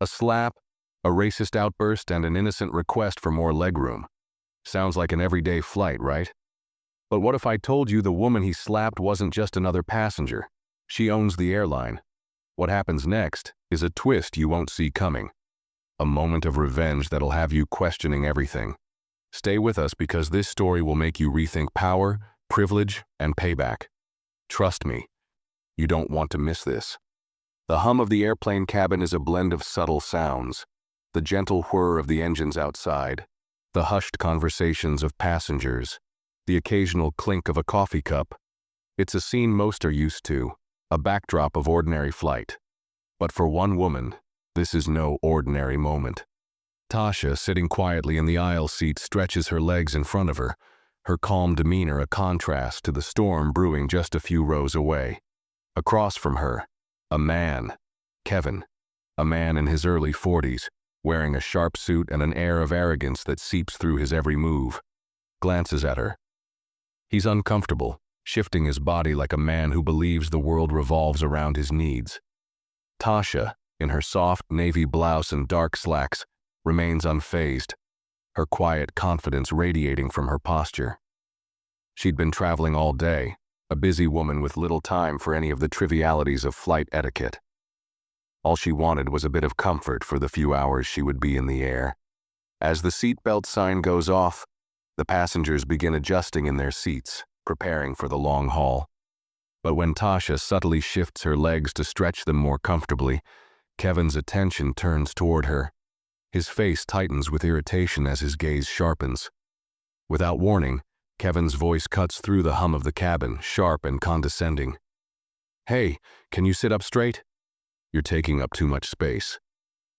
A slap, a racist outburst, and an innocent request for more legroom. Sounds like an everyday flight, right? But what if I told you the woman he slapped wasn't just another passenger? She owns the airline. What happens next is a twist you won't see coming. A moment of revenge that'll have you questioning everything. Stay with us because this story will make you rethink power, privilege, and payback. Trust me, you don't want to miss this. The hum of the airplane cabin is a blend of subtle sounds. The gentle whir of the engines outside, the hushed conversations of passengers, the occasional clink of a coffee cup. It's a scene most are used to, a backdrop of ordinary flight. But for one woman, this is no ordinary moment. Tasha, sitting quietly in the aisle seat, stretches her legs in front of her, her calm demeanor a contrast to the storm brewing just a few rows away. Across from her, a man, Kevin, a man in his early 40s, wearing a sharp suit and an air of arrogance that seeps through his every move, glances at her. He's uncomfortable, shifting his body like a man who believes the world revolves around his needs. Tasha, in her soft navy blouse and dark slacks, remains unfazed, her quiet confidence radiating from her posture. She'd been traveling all day, a busy woman with little time for any of the trivialities of flight etiquette. All she wanted was a bit of comfort for the few hours she would be in the air. As the seatbelt sign goes off, the passengers begin adjusting in their seats, preparing for the long haul. But when Tasha subtly shifts her legs to stretch them more comfortably, Kevin's attention turns toward her. His face tightens with irritation as his gaze sharpens. Without warning, Kevin's voice cuts through the hum of the cabin, sharp and condescending. "Hey, can you sit up straight? You're taking up too much space."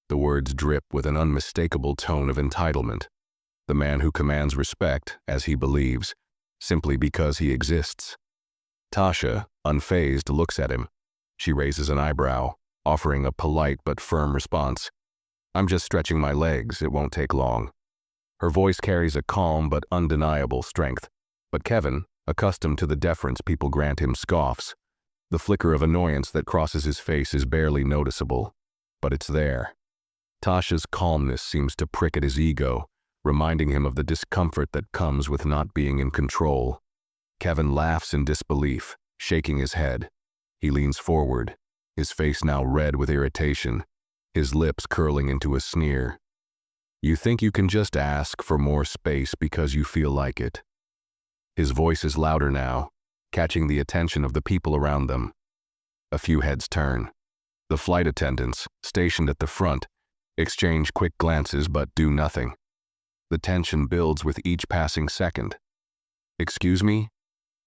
The words drip with an unmistakable tone of entitlement. The man who commands respect, as he believes, simply because he exists. Tasha, unfazed, looks at him. She raises an eyebrow, offering a polite but firm response. "I'm just stretching my legs, it won't take long." Her voice carries a calm but undeniable strength. But Kevin, accustomed to the deference people grant him, scoffs. The flicker of annoyance that crosses his face is barely noticeable, but it's there. Tasha's calmness seems to prick at his ego, reminding him of the discomfort that comes with not being in control. Kevin laughs in disbelief, shaking his head. He leans forward, his face now red with irritation, his lips curling into a sneer. "You think you can just ask for more space because you feel like it?" His voice is louder now, catching the attention of the people around them. A few heads turn. The flight attendants, stationed at the front, exchange quick glances but do nothing. The tension builds with each passing second. "Excuse me?"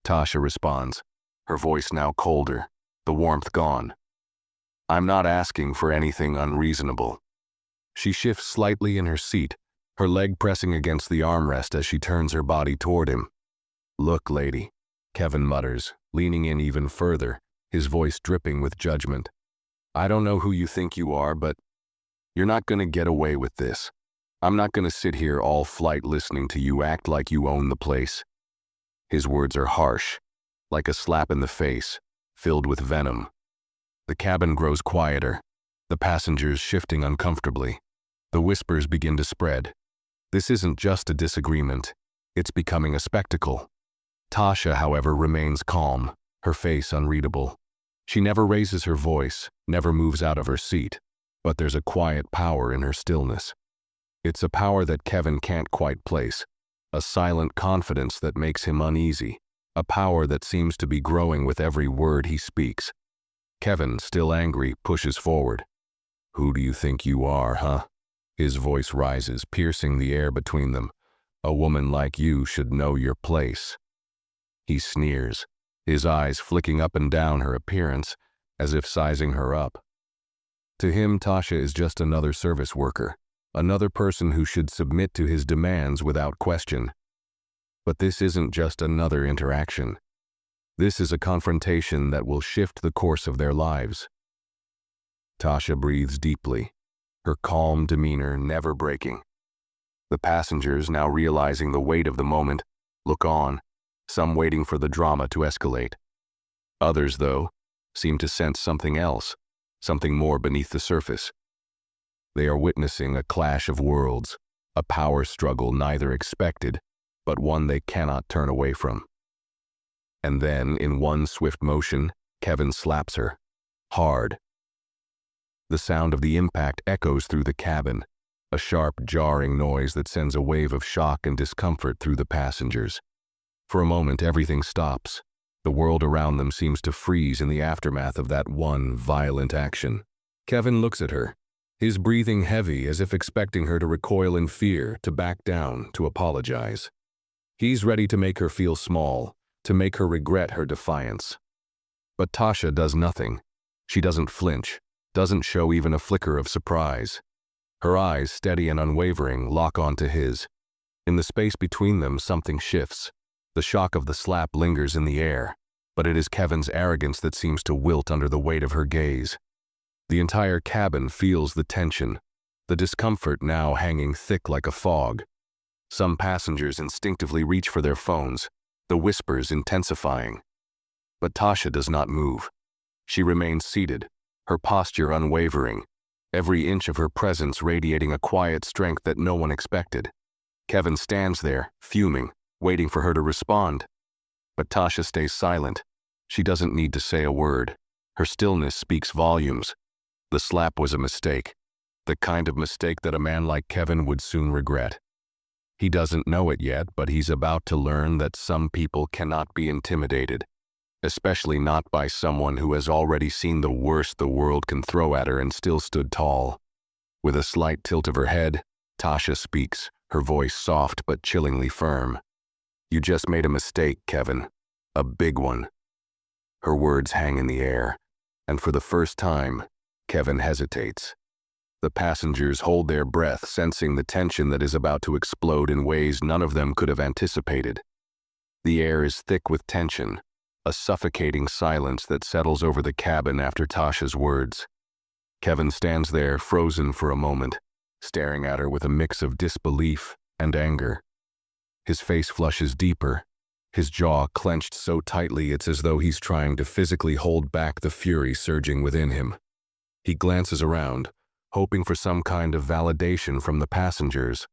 Tasha responds, her voice now colder, the warmth gone. "I'm not asking for anything unreasonable." She shifts slightly in her seat, her leg pressing against the armrest as she turns her body toward him. "Look, lady," Kevin mutters, leaning in even further, his voice dripping with judgment. "I don't know who you think you are, but you're not going to get away with this. I'm not going to sit here all flight listening to you act like you own the place." His words are harsh, like a slap in the face, filled with venom. The cabin grows quieter, the passengers shifting uncomfortably. The whispers begin to spread. This isn't just a disagreement, it's becoming a spectacle. Tasha, however, remains calm, her face unreadable. She never raises her voice, never moves out of her seat, but there's a quiet power in her stillness. It's a power that Kevin can't quite place, a silent confidence that makes him uneasy, a power that seems to be growing with every word he speaks. Kevin, still angry, pushes forward. "Who do you think you are, huh?" His voice rises, piercing the air between them. "A woman like you should know your place." He sneers, his eyes flicking up and down her appearance, as if sizing her up. To him, Tasha is just another service worker, another person who should submit to his demands without question. But this isn't just another interaction. This is a confrontation that will shift the course of their lives. Tasha breathes deeply, her calm demeanor never breaking. The passengers, now realizing the weight of the moment, look on, some waiting for the drama to escalate. Others, though, seem to sense something else, something more beneath the surface. They are witnessing a clash of worlds, a power struggle neither expected, but one they cannot turn away from. And then, in one swift motion, Kevin slaps her. Hard. The sound of the impact echoes through the cabin, a sharp, jarring noise that sends a wave of shock and discomfort through the passengers. For a moment, everything stops. The world around them seems to freeze in the aftermath of that one violent action. Kevin looks at her, his breathing heavy as if expecting her to recoil in fear, to back down, to apologize. He's ready to make her feel small, to make her regret her defiance. But Tasha does nothing. She doesn't flinch, doesn't show even a flicker of surprise. Her eyes, steady and unwavering, lock onto his. In the space between them, something shifts. The shock of the slap lingers in the air, but it is Kevin's arrogance that seems to wilt under the weight of her gaze. The entire cabin feels the tension, the discomfort now hanging thick like a fog. Some passengers instinctively reach for their phones, the whispers intensifying. But Tasha does not move. She remains seated, her posture unwavering, every inch of her presence radiating a quiet strength that no one expected. Kevin stands there, fuming, waiting for her to respond. But Tasha stays silent. She doesn't need to say a word. Her stillness speaks volumes. The slap was a mistake, the kind of mistake that a man like Kevin would soon regret. He doesn't know it yet, but he's about to learn that some people cannot be intimidated, especially not by someone who has already seen the worst the world can throw at her and still stood tall. With a slight tilt of her head, Tasha speaks, her voice soft but chillingly firm. "You just made a mistake, Kevin. A big one." Her words hang in the air, and for the first time, Kevin hesitates. The passengers hold their breath, sensing the tension that is about to explode in ways none of them could have anticipated. The air is thick with tension, a suffocating silence that settles over the cabin after Tasha's words. Kevin stands there, frozen for a moment, staring at her with a mix of disbelief and anger. His face flushes deeper, his jaw clenched so tightly it's as though he's trying to physically hold back the fury surging within him. He glances around, hoping for some kind of validation from the passengers,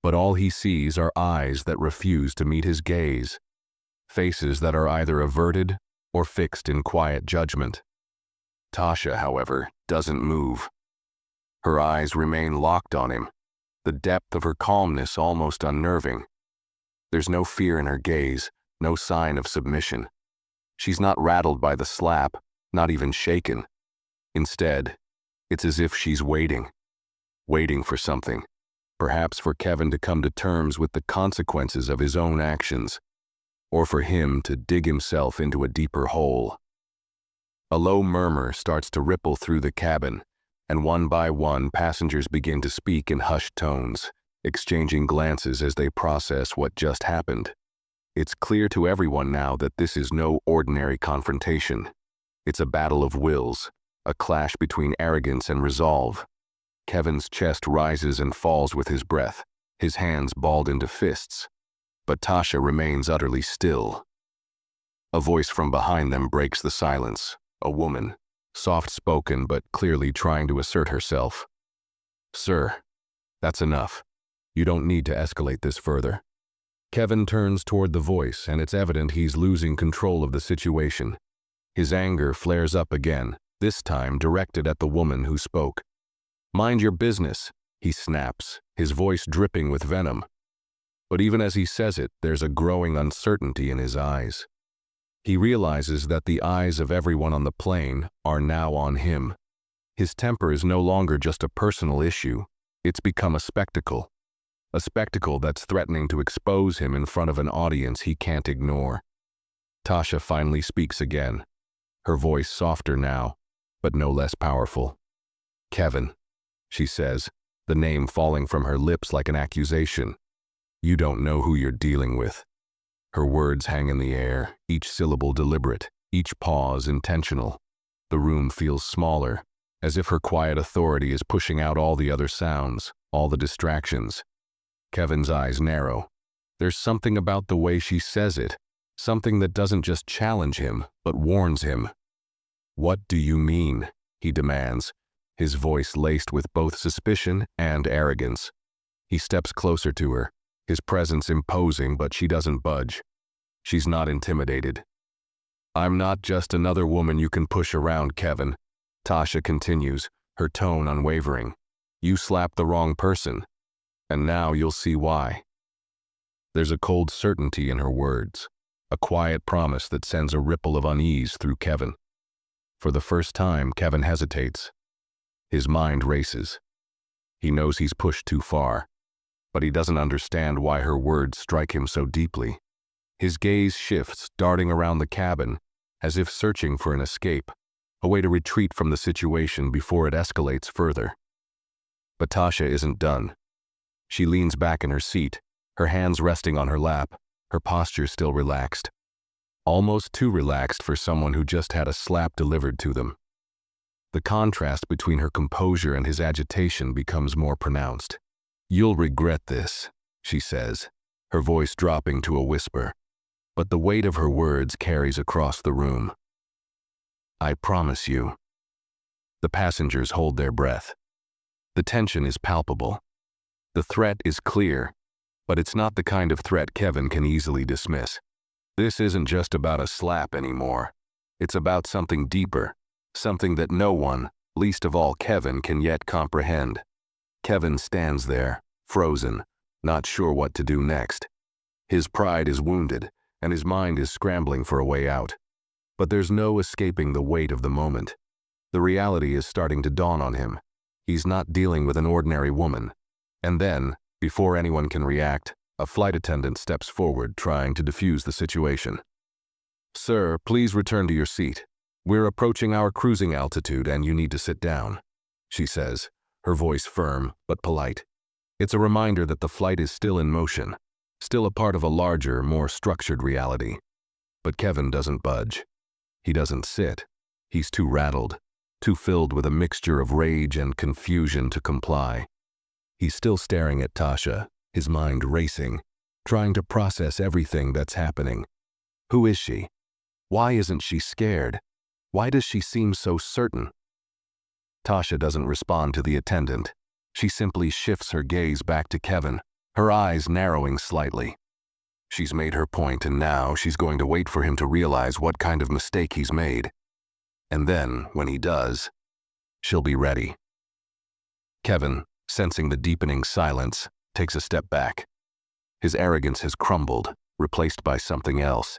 but all he sees are eyes that refuse to meet his gaze, faces that are either averted or fixed in quiet judgment. Tasha, however, doesn't move. Her eyes remain locked on him, the depth of her calmness almost unnerving. There's no fear in her gaze, no sign of submission. She's not rattled by the slap, not even shaken. Instead, it's as if she's waiting for something, perhaps for Kevin to come to terms with the consequences of his own actions, or for him to dig himself into a deeper hole. A low murmur starts to ripple through the cabin, and one by one passengers begin to speak in hushed tones, exchanging glances as they process what just happened. It's clear to everyone now that this is no ordinary confrontation. It's a battle of wills, a clash between arrogance and resolve. Kevin's chest rises and falls with his breath, his hands balled into fists. But Tasha remains utterly still. A voice from behind them breaks the silence, a woman, soft-spoken but clearly trying to assert herself. "Sir, that's enough. You don't need to escalate this further." Kevin turns toward the voice, and it's evident he's losing control of the situation. His anger flares up again, this time directed at the woman who spoke. "Mind your business," he snaps, his voice dripping with venom. But even as he says it, there's a growing uncertainty in his eyes. He realizes that the eyes of everyone on the plane are now on him. His temper is no longer just a personal issue, it's become a spectacle that's threatening to expose him in front of an audience he can't ignore. Tasha finally speaks again, her voice softer now, but no less powerful. "Kevin," she says, the name falling from her lips like an accusation. "You don't know who you're dealing with." Her words hang in the air, each syllable deliberate, each pause intentional. The room feels smaller, as if her quiet authority is pushing out all the other sounds, all the distractions. Kevin's eyes narrow. There's something about the way she says it, something that doesn't just challenge him, but warns him. "What do you mean?" he demands, his voice laced with both suspicion and arrogance. He steps closer to her, his presence imposing, but she doesn't budge. She's not intimidated. "I'm not just another woman you can push around, Kevin," Tasha continues, her tone unwavering. "You slapped the wrong person, and now you'll see why." There's a cold certainty in her words, a quiet promise that sends a ripple of unease through Kevin. For the first time, Kevin hesitates. His mind races. He knows he's pushed too far, but he doesn't understand why her words strike him so deeply. His gaze shifts, darting around the cabin, as if searching for an escape, a way to retreat from the situation before it escalates further. But Tasha isn't done. She leans back in her seat, her hands resting on her lap, her posture still relaxed. Almost too relaxed for someone who just had a slap delivered to them. The contrast between her composure and his agitation becomes more pronounced. "You'll regret this," she says, her voice dropping to a whisper, but the weight of her words carries across the room. "I promise you." The passengers hold their breath. The tension is palpable. The threat is clear, but it's not the kind of threat Kevin can easily dismiss. This isn't just about a slap anymore. It's about something deeper, something that no one, least of all Kevin, can yet comprehend. Kevin stands there, frozen, not sure what to do next. His pride is wounded, and his mind is scrambling for a way out. But there's no escaping the weight of the moment. The reality is starting to dawn on him. He's not dealing with an ordinary woman. And then, before anyone can react, a flight attendant steps forward, trying to defuse the situation. "Sir, please return to your seat. We're approaching our cruising altitude and you need to sit down," she says, her voice firm but polite. It's a reminder that the flight is still in motion, still a part of a larger, more structured reality. But Kevin doesn't budge. He doesn't sit. He's too rattled, too filled with a mixture of rage and confusion to comply. He's still staring at Tasha, his mind racing, trying to process everything that's happening. Who is she? Why isn't she scared? Why does she seem so certain? Tasha doesn't respond to the attendant. She simply shifts her gaze back to Kevin, her eyes narrowing slightly. She's made her point, and now she's going to wait for him to realize what kind of mistake he's made. And then, when he does, she'll be ready. Kevin, sensing the deepening silence, takes a step back. His arrogance has crumbled, replaced by something else.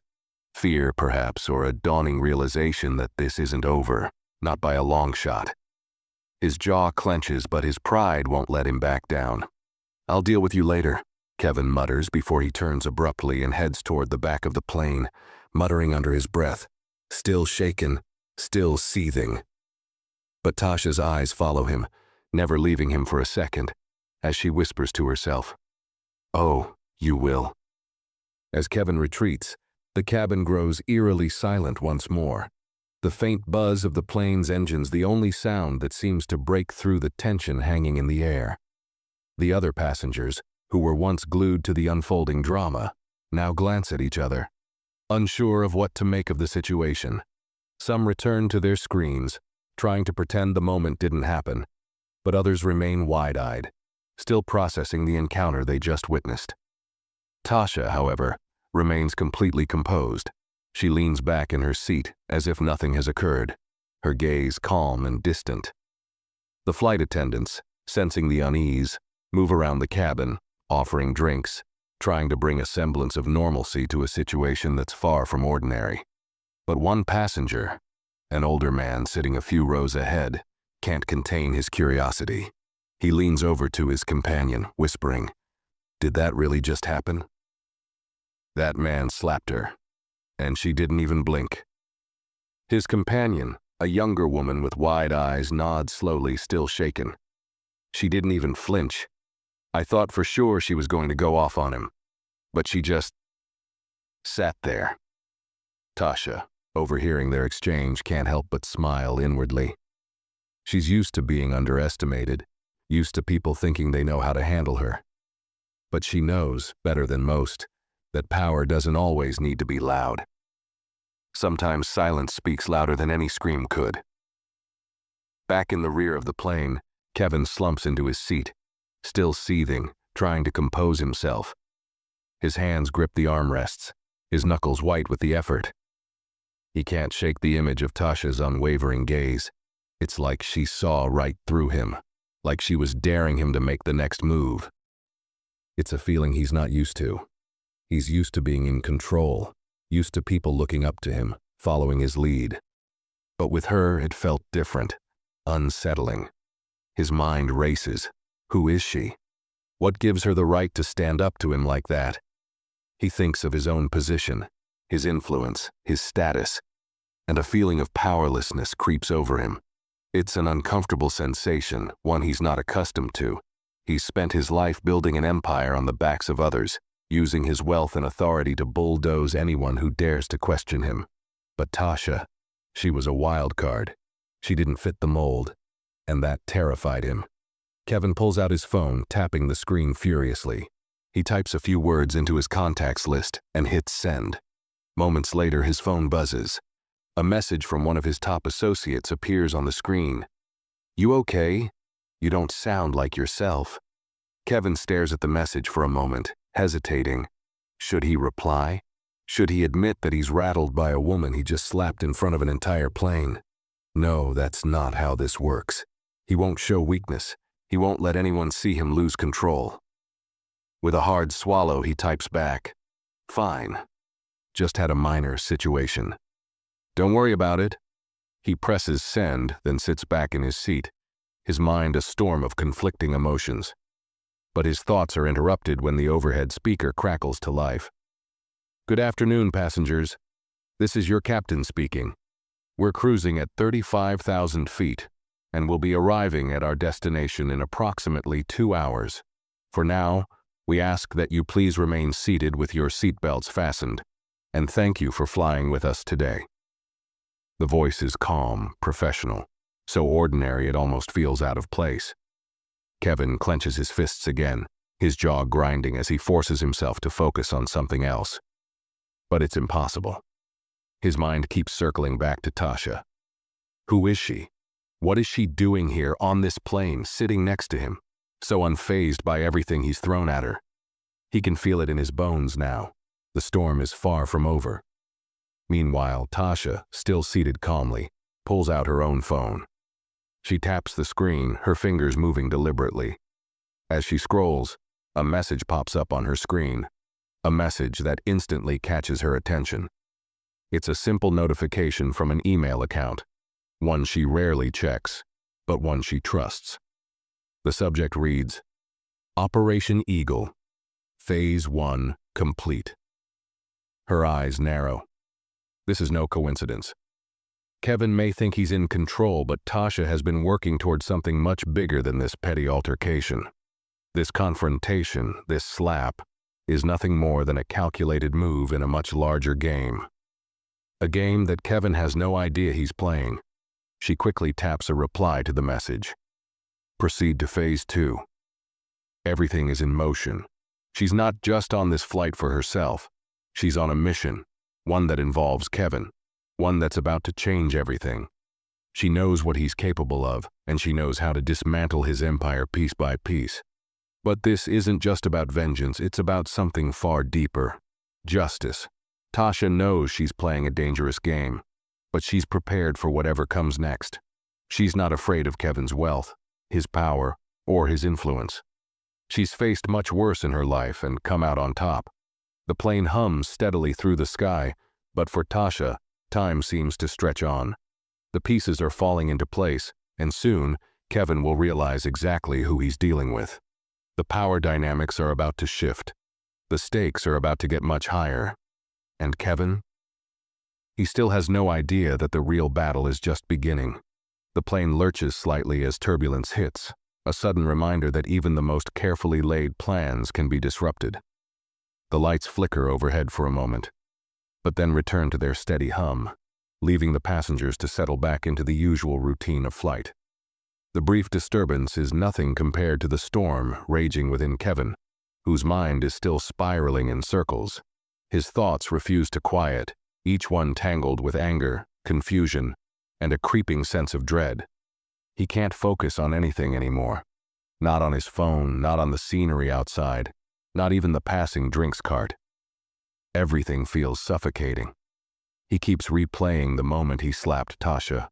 Fear, perhaps, or a dawning realization that this isn't over, not by a long shot. His jaw clenches, but his pride won't let him back down. "I'll deal with you later," Kevin mutters before he turns abruptly and heads toward the back of the plane, muttering under his breath, still shaken, still seething. But Tasha's eyes follow him, never leaving him for a second, as she whispers to herself, "Oh, you will." As Kevin retreats, the cabin grows eerily silent once more. The faint buzz of the plane's engines the only sound that seems to break through the tension hanging in the air. The other passengers, who were once glued to the unfolding drama, now glance at each other, unsure of what to make of the situation. Some return to their screens, trying to pretend the moment didn't happen, but others remain wide-eyed, still processing the encounter they just witnessed. Tasha, however, remains completely composed. She leans back in her seat as if nothing has occurred, her gaze calm and distant. The flight attendants, sensing the unease, move around the cabin, offering drinks, trying to bring a semblance of normalcy to a situation that's far from ordinary. But one passenger, an older man sitting a few rows ahead, can't contain his curiosity. He leans over to his companion, whispering, "Did that really just happen?" That man slapped her, and she didn't even blink. His companion, a younger woman with wide eyes, nods slowly, still shaken. She didn't even flinch. I thought for sure she was going to go off on him, but she just sat there. Tasha, overhearing their exchange, can't help but smile inwardly. She's used to being underestimated, used to people thinking they know how to handle her. But she knows, better than most, that power doesn't always need to be loud. Sometimes silence speaks louder than any scream could. Back in the rear of the plane, Kevin slumps into his seat, still seething, trying to compose himself. His hands grip the armrests, his knuckles white with the effort. He can't shake the image of Tasha's unwavering gaze. It's like she saw right through him, like she was daring him to make the next move. It's a feeling he's not used to. He's used to being in control, used to people looking up to him, following his lead. But with her, it felt different, unsettling. His mind races. Who is she? What gives her the right to stand up to him like that? He thinks of his own position, his influence, his status, and a feeling of powerlessness creeps over him. It's an uncomfortable sensation, one he's not accustomed to. He's spent his life building an empire on the backs of others, using his wealth and authority to bulldoze anyone who dares to question him. But Tasha, she was a wild card. She didn't fit the mold, and that terrified him. Kevin pulls out his phone, tapping the screen furiously. He types a few words into his contacts list and hits send. Moments later, his phone buzzes. A message from one of his top associates appears on the screen. "You okay? You don't sound like yourself." Kevin stares at the message for a moment, hesitating. Should he reply? Should he admit that he's rattled by a woman he just slapped in front of an entire plane? No, that's not how this works. He won't show weakness. He won't let anyone see him lose control. With a hard swallow, he types back, "Fine. Just had a minor situation. Don't worry about it." He presses send, then sits back in his seat, his mind a storm of conflicting emotions. But his thoughts are interrupted when the overhead speaker crackles to life. "Good afternoon, passengers. This is your captain speaking. We're cruising at 35,000 feet, and will be arriving at our destination in approximately 2 hours. For now, we ask that you please remain seated with your seatbelts fastened, and thank you for flying with us today." The voice is calm, professional, so ordinary it almost feels out of place. Kevin clenches his fists again, his jaw grinding as he forces himself to focus on something else. But it's impossible. His mind keeps circling back to Tasha. Who is she? What is she doing here on this plane, sitting next to him, so unfazed by everything he's thrown at her? He can feel it in his bones now. The storm is far from over. Meanwhile, Tasha, still seated calmly, pulls out her own phone. She taps the screen, her fingers moving deliberately. As she scrolls, a message pops up on her screen, a message that instantly catches her attention. It's a simple notification from an email account, one she rarely checks, but one she trusts. The subject reads, "Operation Eagle, Phase 1 complete." Her eyes narrow. This is no coincidence. Kevin may think he's in control, but Tasha has been working towards something much bigger than this petty altercation. This confrontation, this slap, is nothing more than a calculated move in a much larger game. A game that Kevin has no idea he's playing. She quickly taps a reply to the message. Proceed to Phase 2. Everything is in motion. She's not just on this flight for herself. She's on a mission, one that involves Kevin, one that's about to change everything. She knows what he's capable of, and she knows how to dismantle his empire piece by piece. But this isn't just about vengeance, it's about something far deeper. Justice. Tasha knows she's playing a dangerous game, but she's prepared for whatever comes next. She's not afraid of Kevin's wealth, his power, or his influence. She's faced much worse in her life and come out on top. The plane hums steadily through the sky, but for Tasha, time seems to stretch on. The pieces are falling into place, and soon, Kevin will realize exactly who he's dealing with. The power dynamics are about to shift. The stakes are about to get much higher. And Kevin? He still has no idea that the real battle is just beginning. The plane lurches slightly as turbulence hits, a sudden reminder that even the most carefully laid plans can be disrupted. The lights flicker overhead for a moment, but then return to their steady hum, leaving the passengers to settle back into the usual routine of flight. The brief disturbance is nothing compared to the storm raging within Kevin, whose mind is still spiraling in circles. His thoughts refuse to quiet, each one tangled with anger, confusion, and a creeping sense of dread. He can't focus on anything anymore. Not on his phone, not on the scenery outside, not even the passing drinks cart. Everything feels suffocating. He keeps replaying the moment he slapped Tasha,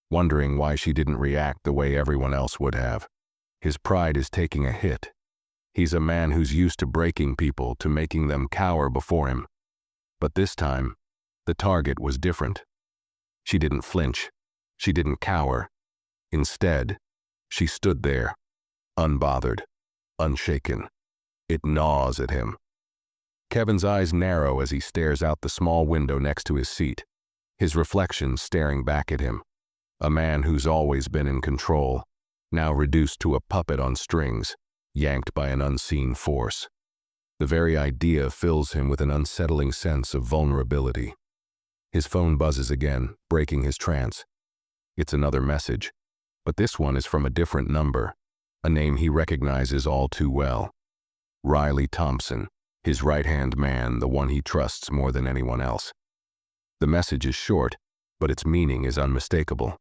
wondering why she didn't react the way everyone else would have. His pride is taking a hit. He's a man who's used to breaking people, to making them cower before him. But this time, the target was different. She didn't flinch. She didn't cower. Instead, she stood there, unbothered, unshaken. It gnaws at him. Kevin's eyes narrow as he stares out the small window next to his seat, his reflection staring back at him. A man who's always been in control, now reduced to a puppet on strings, yanked by an unseen force. The very idea fills him with an unsettling sense of vulnerability. His phone buzzes again, breaking his trance. It's another message, but this one is from a different number, a name he recognizes all too well. Riley Thompson, his right-hand man, the one he trusts more than anyone else. The message is short, but its meaning is unmistakable.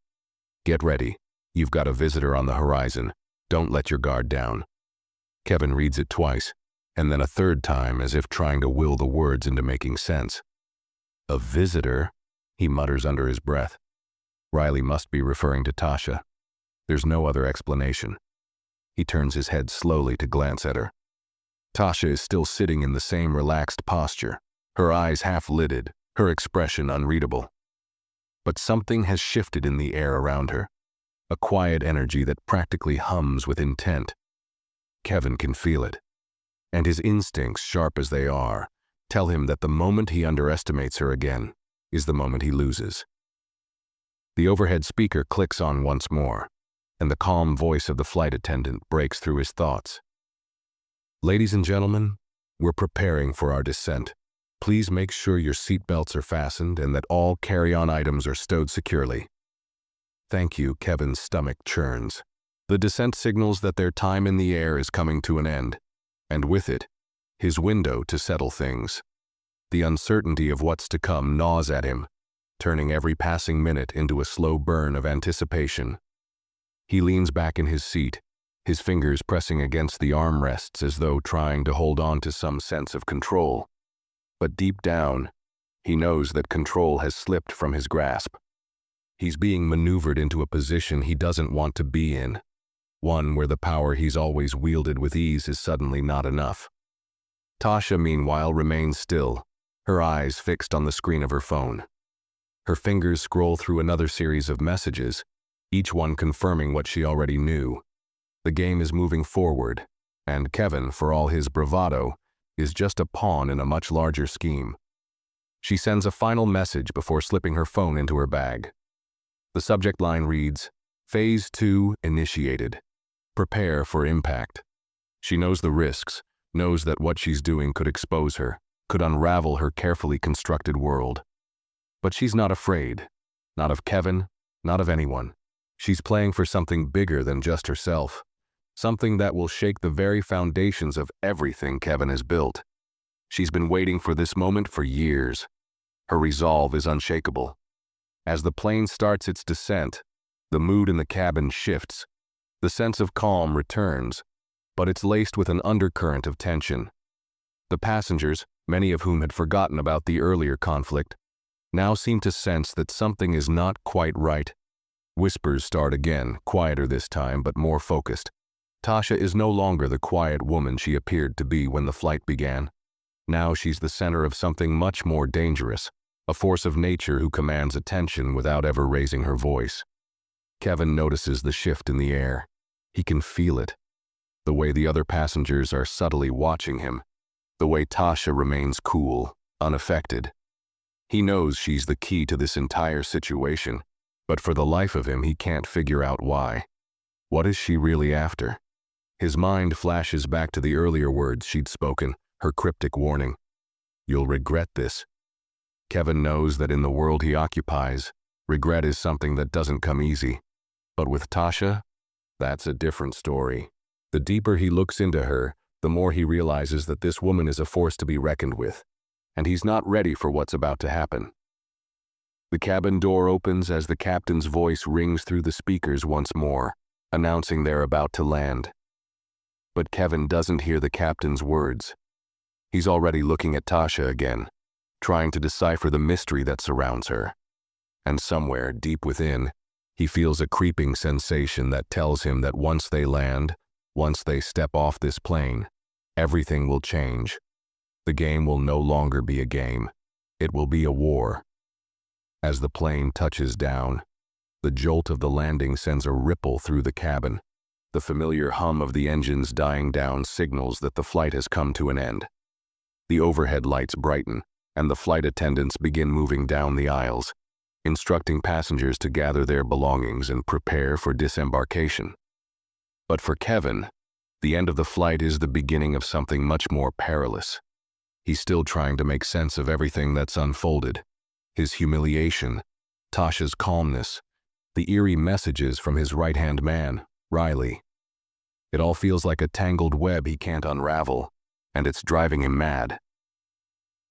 Get ready. You've got a visitor on the horizon. Don't let your guard down. Kevin reads it twice, and then a third time, as if trying to will the words into making sense. A visitor? He mutters under his breath. Riley must be referring to Tasha. There's no other explanation. He turns his head slowly to glance at her. Tasha is still sitting in the same relaxed posture, her eyes half-lidded, her expression unreadable. But something has shifted in the air around her, a quiet energy that practically hums with intent. Kevin can feel it, and his instincts, sharp as they are, tell him that the moment he underestimates her again is the moment he loses. The overhead speaker clicks on once more, and the calm voice of the flight attendant breaks through his thoughts. Ladies and gentlemen, we're preparing for our descent. Please make sure your seatbelts are fastened and that all carry-on items are stowed securely. Thank you, Kevin's stomach churns. The descent signals that their time in the air is coming to an end, and with it, his window to settle things. The uncertainty of what's to come gnaws at him, turning every passing minute into a slow burn of anticipation. He leans back in his seat, his fingers pressing against the armrests as though trying to hold on to some sense of control. But deep down, he knows that control has slipped from his grasp. He's being maneuvered into a position he doesn't want to be in, one where the power he's always wielded with ease is suddenly not enough. Tasha, meanwhile, remains still, her eyes fixed on the screen of her phone. Her fingers scroll through another series of messages, each one confirming what she already knew. The game is moving forward, and Kevin, for all his bravado, is just a pawn in a much larger scheme. She sends a final message before slipping her phone into her bag. The subject line reads, Phase 2 initiated. Prepare for impact. She knows the risks, knows that what she's doing could expose her, could unravel her carefully constructed world. But she's not afraid. Not of Kevin, not of anyone. She's playing for something bigger than just herself. Something that will shake the very foundations of everything Kevin has built. She's been waiting for this moment for years. Her resolve is unshakable. As the plane starts its descent, the mood in the cabin shifts. The sense of calm returns, but it's laced with an undercurrent of tension. The passengers, many of whom had forgotten about the earlier conflict, now seem to sense that something is not quite right. Whispers start again, quieter this time, but more focused. Tasha is no longer the quiet woman she appeared to be when the flight began. Now she's the center of something much more dangerous, a force of nature who commands attention without ever raising her voice. Kevin notices the shift in the air. He can feel it. The way the other passengers are subtly watching him. The way Tasha remains cool, unaffected. He knows she's the key to this entire situation, but for the life of him he can't figure out why. What is she really after? His mind flashes back to the earlier words she'd spoken, her cryptic warning. You'll regret this. Kevin knows that in the world he occupies, regret is something that doesn't come easy. But with Tasha, that's a different story. The deeper he looks into her, the more he realizes that this woman is a force to be reckoned with, and he's not ready for what's about to happen. The cabin door opens as the captain's voice rings through the speakers once more, announcing they're about to land. But Kevin doesn't hear the captain's words. He's already looking at Tasha again, trying to decipher the mystery that surrounds her. And somewhere, deep within, he feels a creeping sensation that tells him that once they land, once they step off this plane, everything will change. The game will no longer be a game. It will be a war. As the plane touches down, the jolt of the landing sends a ripple through the cabin. The familiar hum of the engines dying down signals that the flight has come to an end. The overhead lights brighten, and the flight attendants begin moving down the aisles, instructing passengers to gather their belongings and prepare for disembarkation. But for Kevin, the end of the flight is the beginning of something much more perilous. He's still trying to make sense of everything that's unfolded. His humiliation, Tasha's calmness, the eerie messages from his right-hand man, Riley. It all feels like a tangled web he can't unravel, and it's driving him mad.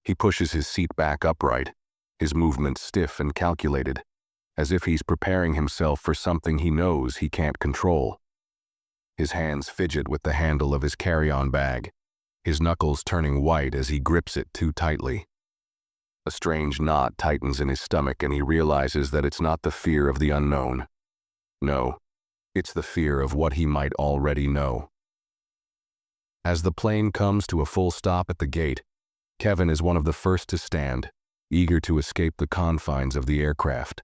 He pushes his seat back upright, his movements stiff and calculated, as if he's preparing himself for something he knows he can't control. His hands fidget with the handle of his carry-on bag, his knuckles turning white as he grips it too tightly. A strange knot tightens in his stomach and he realizes that it's not the fear of the unknown. No, it's the fear of what he might already know. As the plane comes to a full stop at the gate, Kevin is one of the first to stand, eager to escape the confines of the aircraft,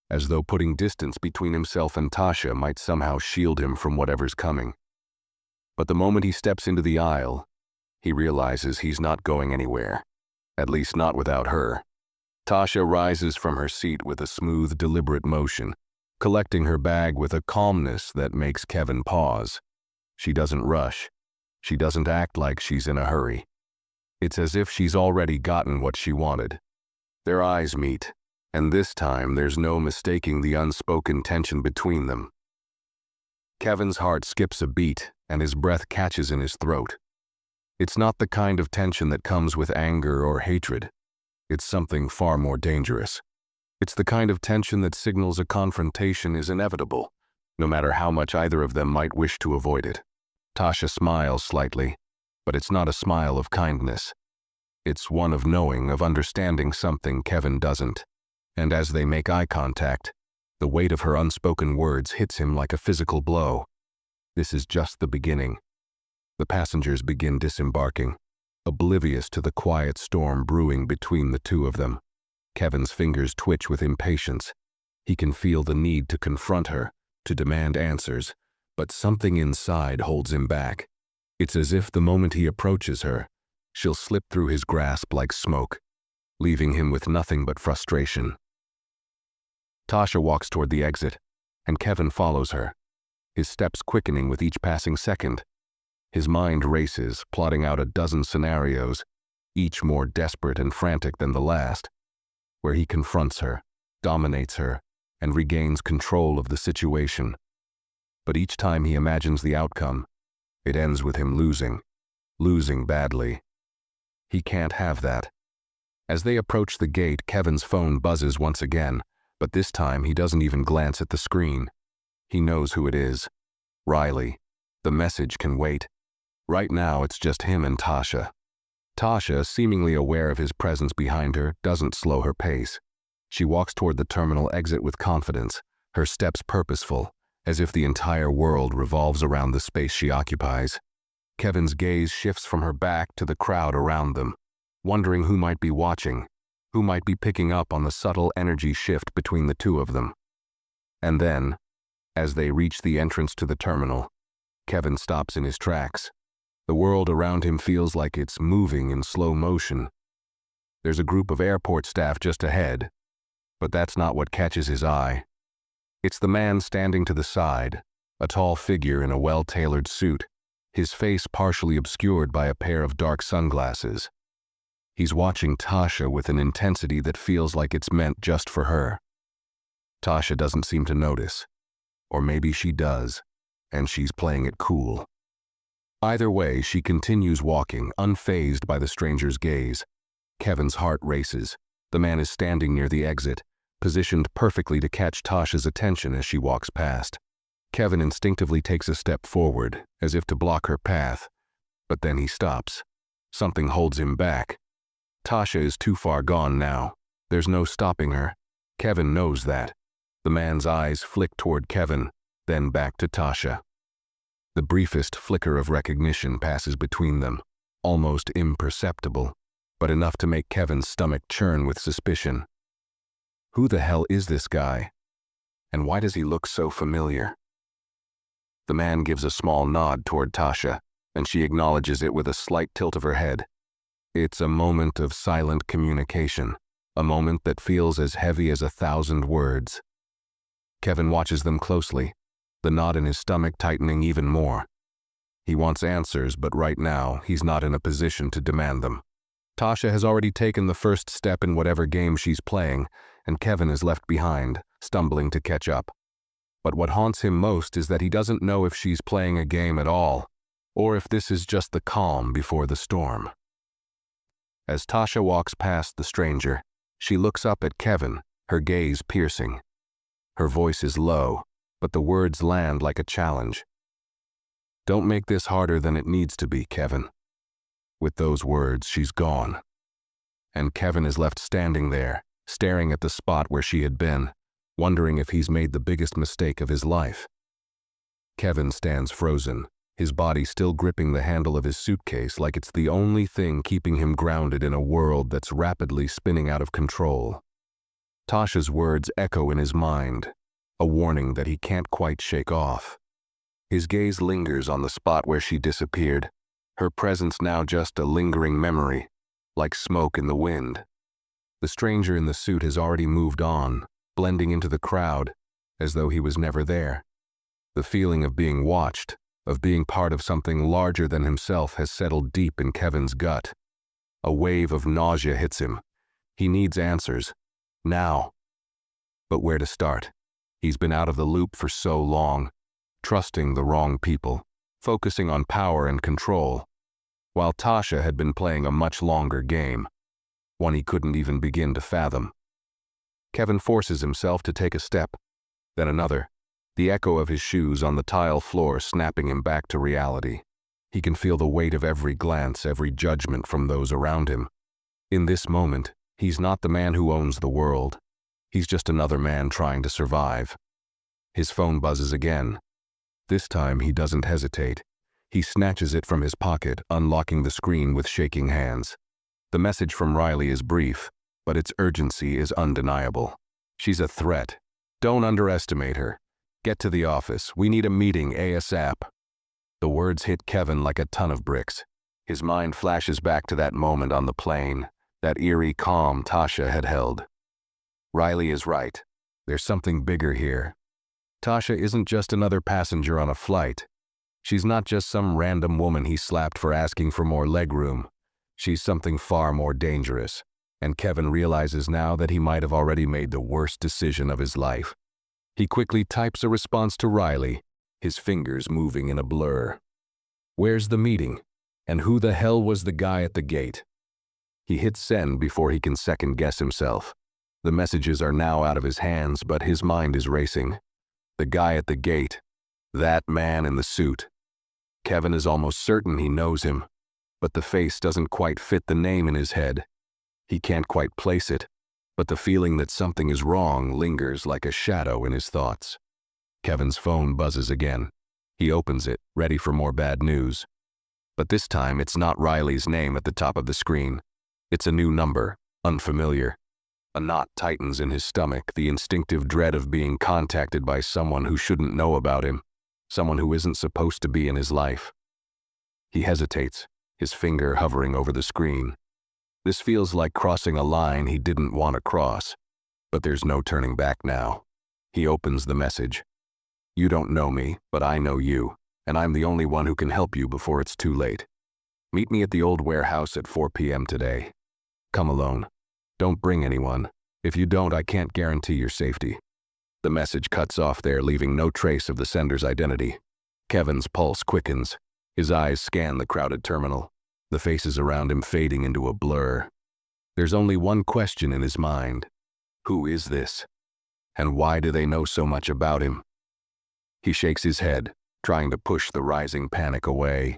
as though putting distance between himself and Tasha might somehow shield him from whatever's coming. But the moment he steps into the aisle, he realizes he's not going anywhere. At least not without her. Tasha rises from her seat with a smooth, deliberate motion, collecting her bag with a calmness that makes Kevin pause. She doesn't rush. She doesn't act like she's in a hurry. It's as if she's already gotten what she wanted. Their eyes meet, and this time there's no mistaking the unspoken tension between them. Kevin's heart skips a beat, and his breath catches in his throat. It's not the kind of tension that comes with anger or hatred. It's something far more dangerous. It's the kind of tension that signals a confrontation is inevitable, no matter how much either of them might wish to avoid it. Tasha smiles slightly, but it's not a smile of kindness. It's one of knowing, of understanding something Kevin doesn't. And as they make eye contact, the weight of her unspoken words hits him like a physical blow. This is just the beginning. The passengers begin disembarking, oblivious to the quiet storm brewing between the two of them. Kevin's fingers twitch with impatience. He can feel the need to confront her, to demand answers, but something inside holds him back. It's as if the moment he approaches her, she'll slip through his grasp like smoke, leaving him with nothing but frustration. Tasha walks toward the exit, and Kevin follows her, his steps quickening with each passing second. His mind races, plotting out a dozen scenarios, each more desperate and frantic than the last, where he confronts her, dominates her, and regains control of the situation. But each time he imagines the outcome, it ends with him losing badly. He can't have that. As they approach the gate, Kevin's phone buzzes once again, but this time he doesn't even glance at the screen. He knows who it is. Riley. The message can wait. Right now, it's just him and Tasha. Tasha, seemingly aware of his presence behind her, doesn't slow her pace. She walks toward the terminal exit with confidence, her steps purposeful, as if the entire world revolves around the space she occupies. Kevin's gaze shifts from her back to the crowd around them, wondering who might be watching, who might be picking up on the subtle energy shift between the two of them. And then, as they reach the entrance to the terminal, Kevin stops in his tracks. The world around him feels like it's moving in slow motion. There's a group of airport staff just ahead, but that's not what catches his eye. It's the man standing to the side, a tall figure in a well-tailored suit, his face partially obscured by a pair of dark sunglasses. He's watching Tasha with an intensity that feels like it's meant just for her. Tasha doesn't seem to notice, or maybe she does, and she's playing it cool. Either way, she continues walking, unfazed by the stranger's gaze. Kevin's heart races. The man is standing near the exit, positioned perfectly to catch Tasha's attention as she walks past. Kevin instinctively takes a step forward, as if to block her path, but then he stops. Something holds him back. Tasha is too far gone now. There's no stopping her. Kevin knows that. The man's eyes flick toward Kevin, then back to Tasha. The briefest flicker of recognition passes between them, almost imperceptible, but enough to make Kevin's stomach churn with suspicion. Who the hell is this guy? And why does he look so familiar? The man gives a small nod toward Tasha, and she acknowledges it with a slight tilt of her head. It's a moment of silent communication, a moment that feels as heavy as 1,000 words. Kevin watches them closely, the knot in his stomach tightening even more. He wants answers, but right now, he's not in a position to demand them. Tasha has already taken the first step in whatever game she's playing, and Kevin is left behind, stumbling to catch up. But what haunts him most is that he doesn't know if she's playing a game at all, or if this is just the calm before the storm. As Tasha walks past the stranger, she looks up at Kevin, her gaze piercing. Her voice is low, but the words land like a challenge. "Don't make this harder than it needs to be, Kevin." With those words, she's gone. And Kevin is left standing there, staring at the spot where she had been, wondering if he's made the biggest mistake of his life. Kevin stands frozen, his body still gripping the handle of his suitcase like it's the only thing keeping him grounded in a world that's rapidly spinning out of control. Tasha's words echo in his mind, a warning that he can't quite shake off. His gaze lingers on the spot where she disappeared, her presence now just a lingering memory, like smoke in the wind. The stranger in the suit has already moved on, blending into the crowd, as though he was never there. The feeling of being watched, of being part of something larger than himself, has settled deep in Kevin's gut. A wave of nausea hits him. He needs answers. Now. But where to start? He's been out of the loop for so long, trusting the wrong people, focusing on power and control, while Tasha had been playing a much longer game, one he couldn't even begin to fathom. Kevin forces himself to take a step, then another, the echo of his shoes on the tile floor snapping him back to reality. He can feel the weight of every glance, every judgment from those around him. In this moment, he's not the man who owns the world. He's just another man trying to survive. His phone buzzes again. This time he doesn't hesitate. He snatches it from his pocket, unlocking the screen with shaking hands. The message from Riley is brief, but its urgency is undeniable. She's a threat. Don't underestimate her. Get to the office. We need a meeting ASAP. The words hit Kevin like a ton of bricks. His mind flashes back to that moment on the plane, that eerie calm Tasha had held. Riley is right. There's something bigger here. Tasha isn't just another passenger on a flight. She's not just some random woman he slapped for asking for more legroom. She's something far more dangerous, and Kevin realizes now that he might have already made the worst decision of his life. He quickly types a response to Riley, his fingers moving in a blur. Where's the meeting? And who the hell was the guy at the gate? He hits send before he can second-guess himself. The messages are now out of his hands, but his mind is racing. The guy at the gate. That man in the suit. Kevin is almost certain he knows him, but the face doesn't quite fit the name in his head. He can't quite place it, but the feeling that something is wrong lingers like a shadow in his thoughts. Kevin's phone buzzes again. He opens it, ready for more bad news. But this time it's not Riley's name at the top of the screen. It's a new number, unfamiliar. A knot tightens in his stomach, the instinctive dread of being contacted by someone who shouldn't know about him, someone who isn't supposed to be in his life. He hesitates, his finger hovering over the screen. This feels like crossing a line he didn't want to cross, but there's no turning back now. He opens the message. You don't know me, but I know you, and I'm the only one who can help you before it's too late. Meet me at the old warehouse at 4 p.m. today. Come alone. Don't bring anyone. If you don't, I can't guarantee your safety. The message cuts off there, leaving no trace of the sender's identity. Kevin's pulse quickens. His eyes scan the crowded terminal, the faces around him fading into a blur. There's only one question in his mind. Who is this? And why do they know so much about him? He shakes his head, trying to push the rising panic away.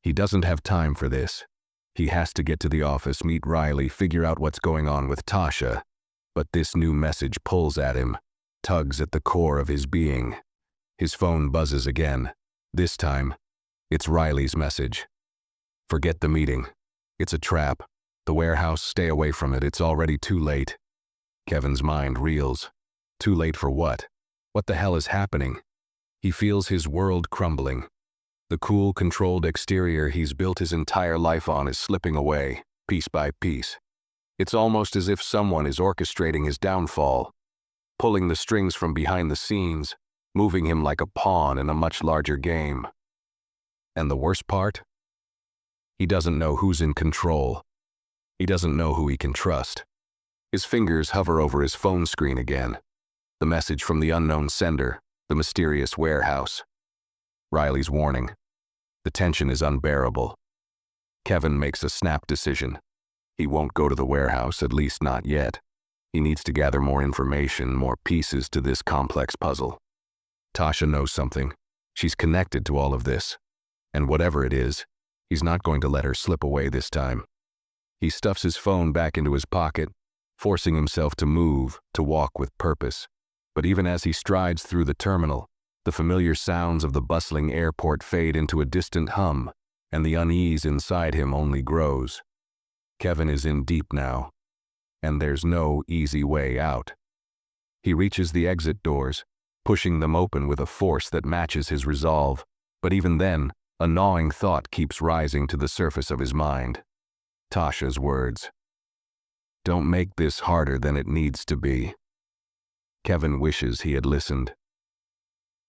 He doesn't have time for this. He has to get to the office, meet Riley, figure out what's going on with Tasha. But this new message pulls at him, tugs at the core of his being. His phone buzzes again. This time, it's Riley's message. Forget the meeting. It's a trap. The warehouse, stay away from it. It's already too late. Kevin's mind reels. Too late for what? What the hell is happening? He feels his world crumbling. The cool, controlled exterior he's built his entire life on is slipping away, piece by piece. It's almost as if someone is orchestrating his downfall, pulling the strings from behind the scenes, moving him like a pawn in a much larger game. And the worst part? He doesn't know who's in control. He doesn't know who he can trust. His fingers hover over his phone screen again. The message from the unknown sender, the mysterious warehouse. Riley's warning. The tension is unbearable. Kevin makes a snap decision. He won't go to the warehouse, at least not yet. He needs to gather more information, more pieces to this complex puzzle. Tasha knows something. She's connected to all of this. And whatever it is, he's not going to let her slip away this time. He stuffs his phone back into his pocket, forcing himself to move, to walk with purpose. But even as he strides through the terminal, the familiar sounds of the bustling airport fade into a distant hum, and the unease inside him only grows. Kevin is in deep now, and there's no easy way out. He reaches the exit doors, pushing them open with a force that matches his resolve, but even then, a gnawing thought keeps rising to the surface of his mind. Tasha's words. Don't make this harder than it needs to be. Kevin wishes he had listened.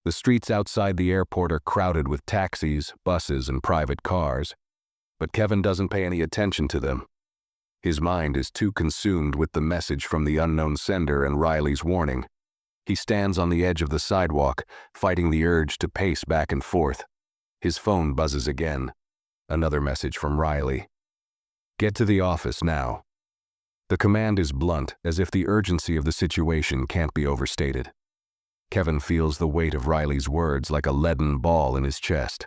The streets outside the airport are crowded with taxis, buses, and private cars, but Kevin doesn't pay any attention to them. His mind is too consumed with the message from the unknown sender and Riley's warning. He stands on the edge of the sidewalk, fighting the urge to pace back and forth. His phone buzzes again. Another message from Riley. Get to the office now. The command is blunt, as if the urgency of the situation can't be overstated. Kevin feels the weight of Riley's words like a leaden ball in his chest.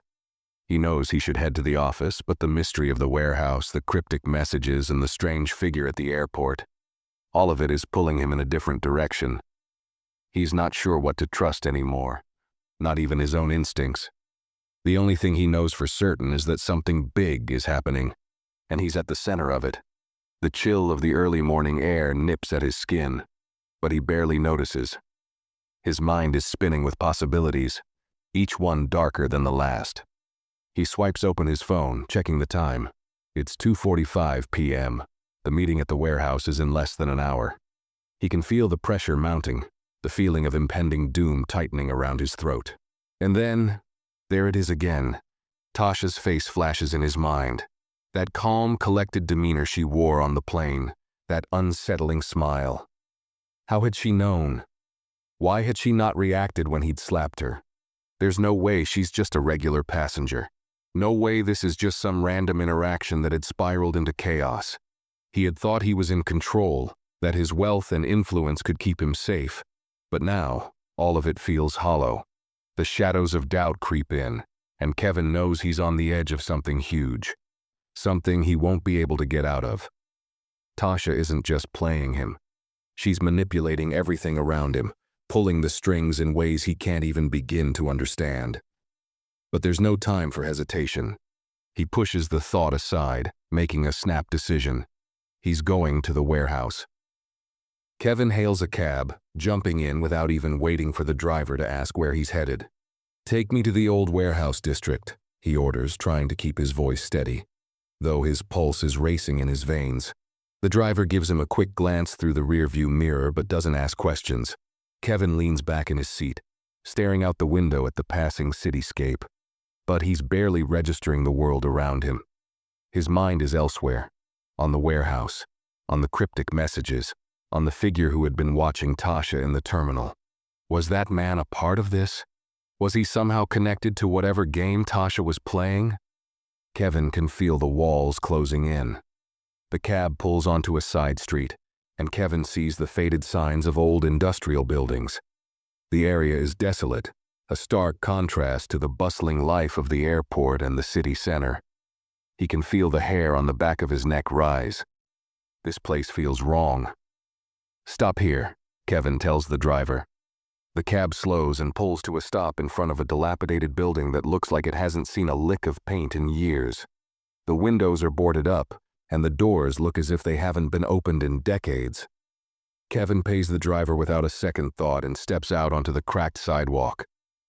He knows he should head to the office, but the mystery of the warehouse, the cryptic messages, and the strange figure at the airport, all of it is pulling him in a different direction. He's not sure what to trust anymore, not even his own instincts. The only thing he knows for certain is that something big is happening, and he's at the center of it. The chill of the early morning air nips at his skin, but he barely notices. His mind is spinning with possibilities, each one darker than the last. He swipes open his phone, checking the time. It's 2:45 p.m. The meeting at the warehouse is in less than an hour. He can feel the pressure mounting, the feeling of impending doom tightening around his throat. And then, there it is again. Tasha's face flashes in his mind. That calm, collected demeanor she wore on the plane, that unsettling smile. How had she known? Why had she not reacted when he'd slapped her? There's no way she's just a regular passenger. No way this is just some random interaction that had spiraled into chaos. He had thought he was in control, that his wealth and influence could keep him safe. But now, all of it feels hollow. The shadows of doubt creep in, and Kevin knows he's on the edge of something huge. Something he won't be able to get out of. Tasha isn't just playing him. She's manipulating everything around him, pulling the strings in ways he can't even begin to understand. But there's no time for hesitation. He pushes the thought aside, making a snap decision. He's going to the warehouse. Kevin hails a cab, jumping in without even waiting for the driver to ask where he's headed. "Take me to the old warehouse district," he orders, trying to keep his voice steady, though his pulse is racing in his veins. The driver gives him a quick glance through the rearview mirror but doesn't ask questions. Kevin leans back in his seat, staring out the window at the passing cityscape. But he's barely registering the world around him. His mind is elsewhere, on the warehouse, on the cryptic messages, on the figure who had been watching Tasha in the terminal. Was that man a part of this? Was he somehow connected to whatever game Tasha was playing? Kevin can feel the walls closing in. The cab pulls onto a side street, and Kevin sees the faded signs of old industrial buildings. The area is desolate, a stark contrast to the bustling life of the airport and the city center. He can feel the hair on the back of his neck rise. This place feels wrong. "Stop here," Kevin tells the driver. The cab slows and pulls to a stop in front of a dilapidated building that looks like it hasn't seen a lick of paint in years. The windows are boarded up, and the doors look as if they haven't been opened in decades. Kevin pays the driver without a second thought and steps out onto the cracked sidewalk.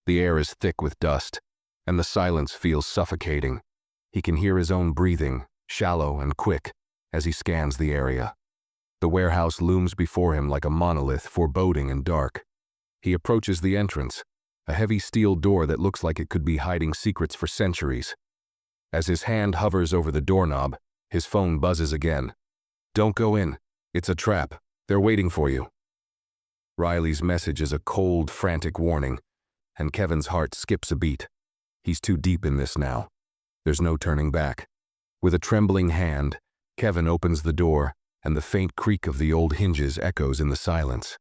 The air is thick with dust, and the silence feels suffocating. He can hear his own breathing, shallow and quick, as he scans the area. The warehouse looms before him like a monolith, foreboding and dark. He approaches the entrance, a heavy steel door that looks like it could be hiding secrets for centuries. As his hand hovers over the doorknob, his phone buzzes again. "Don't go in. It's a trap. They're waiting for you." Riley's message is a cold, frantic warning, and Kevin's heart skips a beat. He's too deep in this now. There's no turning back. With a trembling hand, Kevin opens the door, and the faint creak of the old hinges echoes in the silence.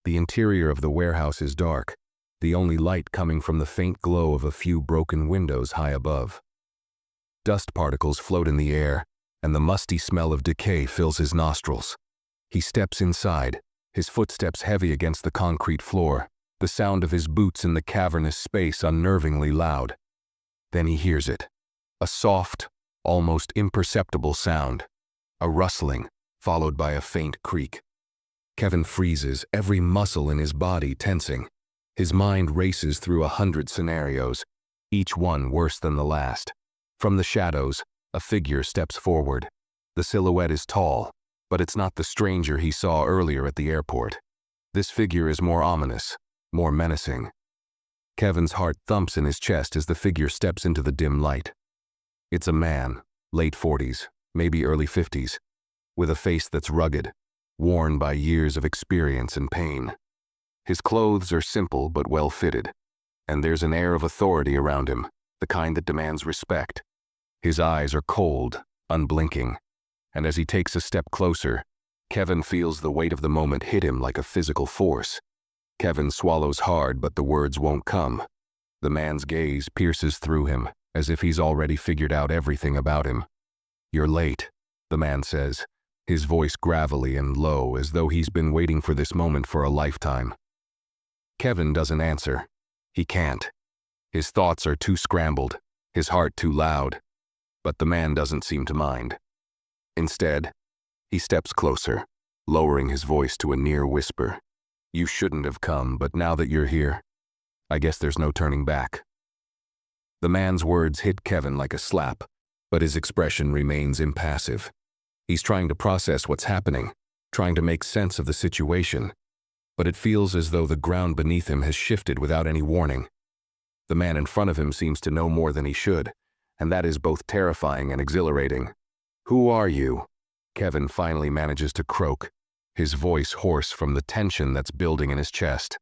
The interior of the warehouse is dark, the only light coming from the faint glow of a few broken windows high above. Dust particles float in the air, and the musty smell of decay fills his nostrils. He steps inside, his footsteps heavy against the concrete floor, the sound of his boots in the cavernous space unnervingly loud. Then he hears it. A soft, almost imperceptible sound. A rustling, followed by a faint creak. Kevin freezes, every muscle in his body tensing. His mind races through 100 scenarios, each one worse than the last. From the shadows, a figure steps forward. The silhouette is tall, but it's not the stranger he saw earlier at the airport. This figure is more ominous, more menacing. Kevin's heart thumps in his chest as the figure steps into the dim light. It's a man, late 40s, maybe early 50s, with a face that's rugged, worn by years of experience and pain. His clothes are simple but well-fitted, and there's an air of authority around him, the kind that demands respect. His eyes are cold, unblinking, and as he takes a step closer, Kevin feels the weight of the moment hit him like a physical force. Kevin swallows hard, but the words won't come. The man's gaze pierces through him, as if he's already figured out everything about him. "You're late," the man says, his voice gravelly and low, as though he's been waiting for this moment for a lifetime. Kevin doesn't answer. He can't. His thoughts are too scrambled, his heart too loud, but the man doesn't seem to mind. Instead, he steps closer, lowering his voice to a near whisper. "You shouldn't have come, but now that you're here, I guess there's no turning back." The man's words hit Kevin like a slap, but his expression remains impassive. He's trying to process what's happening, trying to make sense of the situation, but it feels as though the ground beneath him has shifted without any warning. The man in front of him seems to know more than he should, and that is both terrifying and exhilarating. "Who are you?" Kevin finally manages to croak, his voice hoarse from the tension that's building in his chest.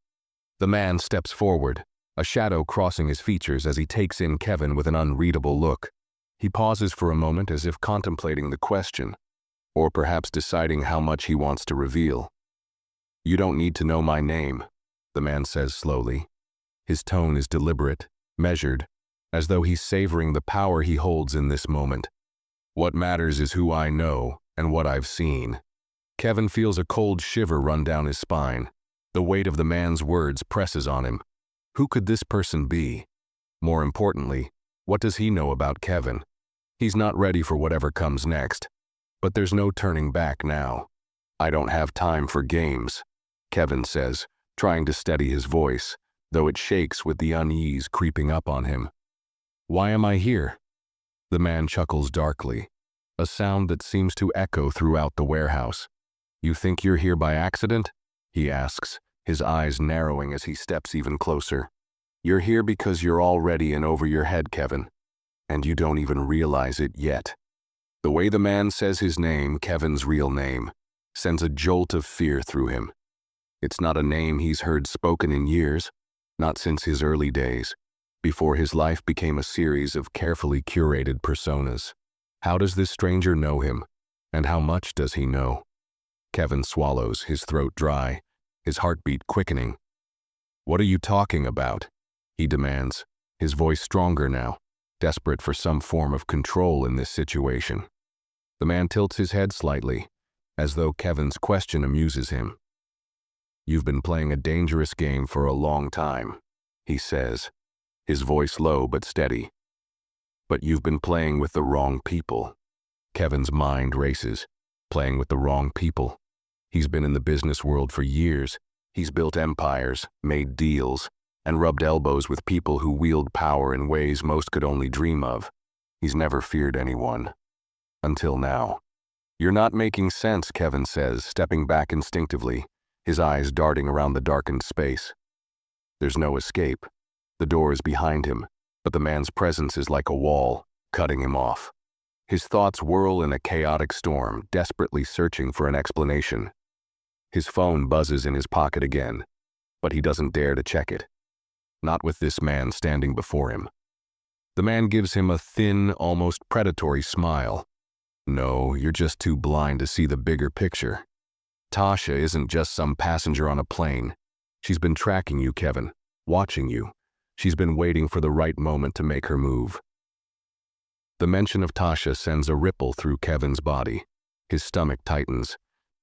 The man steps forward, a shadow crossing his features as he takes in Kevin with an unreadable look. He pauses for a moment as if contemplating the question, or perhaps deciding how much he wants to reveal. "You don't need to know my name," the man says slowly. His tone is deliberate, measured, as though he's savoring the power he holds in this moment. "What matters is who I know and what I've seen." Kevin feels a cold shiver run down his spine. The weight of the man's words presses on him. Who could this person be? More importantly, what does he know about Kevin? He's not ready for whatever comes next. But there's no turning back now. "I don't have time for games," Kevin says, trying to steady his voice, though it shakes with the unease creeping up on him. "Why am I here?" The man chuckles darkly, a sound that seems to echo throughout the warehouse. "You think you're here by accident?" he asks, his eyes narrowing as he steps even closer. "You're here because you're already in over your head, Kevin, and you don't even realize it yet." The way the man says his name, Kevin's real name, sends a jolt of fear through him. It's not a name he's heard spoken in years, not since his early days, before his life became a series of carefully curated personas. How does this stranger know him, and how much does he know? Kevin swallows, his throat dry, his heartbeat quickening. "What are you talking about?" he demands, his voice stronger now, desperate for some form of control in this situation. The man tilts his head slightly, as though Kevin's question amuses him. "You've been playing a dangerous game for a long time," he says, his voice low but steady. "But you've been playing with the wrong people." Kevin's mind races. Playing with the wrong people. He's been in the business world for years. He's built empires, made deals, and rubbed elbows with people who wield power in ways most could only dream of. He's never feared anyone. Until now. "You're not making sense," Kevin says, stepping back instinctively, his eyes darting around the darkened space. There's no escape. The door is behind him, but the man's presence is like a wall, cutting him off. His thoughts whirl in a chaotic storm, desperately searching for an explanation. His phone buzzes in his pocket again, but he doesn't dare to check it. Not with this man standing before him. The man gives him a thin, almost predatory smile. "No, you're just too blind to see the bigger picture. Tasha isn't just some passenger on a plane. She's been tracking you, Kevin, watching you. She's been waiting for the right moment to make her move." The mention of Tasha sends a ripple through Kevin's body. His stomach tightens,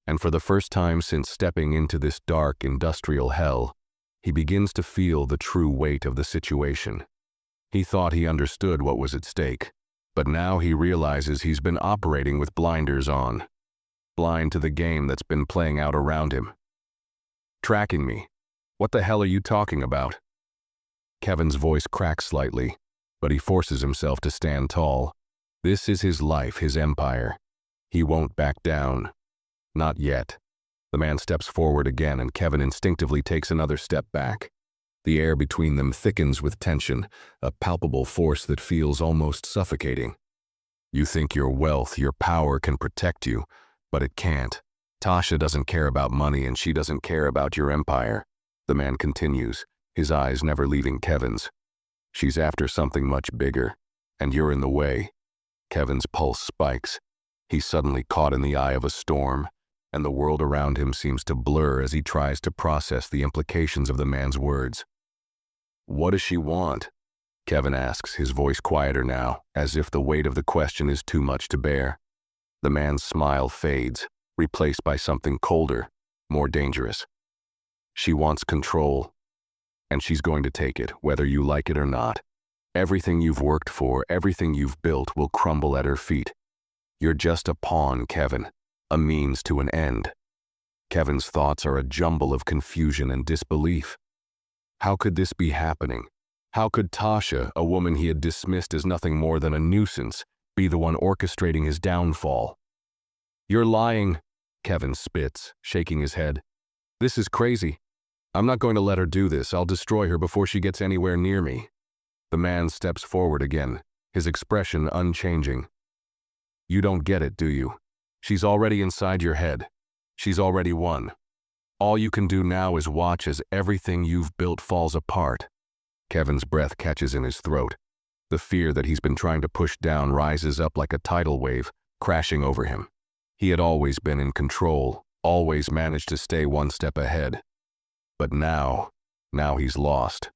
and for the first time since stepping into this dark industrial hell, he begins to feel the true weight of the situation. He thought he understood what was at stake, but now he realizes he's been operating with blinders on, blind to the game that's been playing out around him. "Tracking me? What the hell are you talking about?" Kevin's voice cracks slightly, but he forces himself to stand tall. This is his life, his empire. He won't back down. Not yet. The man steps forward again, and Kevin instinctively takes another step back. The air between them thickens with tension, a palpable force that feels almost suffocating. "You think your wealth, your power can protect you, but it can't. Tasha doesn't care about money, and she doesn't care about your empire," the man continues, his eyes never leaving Kevin's. "She's after something much bigger, and you're in the way." Kevin's pulse spikes. He's suddenly caught in the eye of a storm, and the world around him seems to blur as he tries to process the implications of the man's words. "What does she want?" Kevin asks, his voice quieter now, as if the weight of the question is too much to bear. The man's smile fades, replaced by something colder, more dangerous. "She wants control. And she's going to take it, whether you like it or not. Everything you've worked for, everything you've built will crumble at her feet. You're just a pawn, Kevin, a means to an end." Kevin's thoughts are a jumble of confusion and disbelief. How could this be happening? How could Tasha, a woman he had dismissed as nothing more than a nuisance, be the one orchestrating his downfall? "You're lying," Kevin spits, shaking his head. "This is crazy. I'm not going to let her do this. I'll destroy her before she gets anywhere near me." The man steps forward again, his expression unchanging. "You don't get it, do you? She's already inside your head. She's already won. All you can do now is watch as everything you've built falls apart." Kevin's breath catches in his throat. The fear that he's been trying to push down rises up like a tidal wave, crashing over him. He had always been in control, always managed to stay one step ahead. But now he's lost.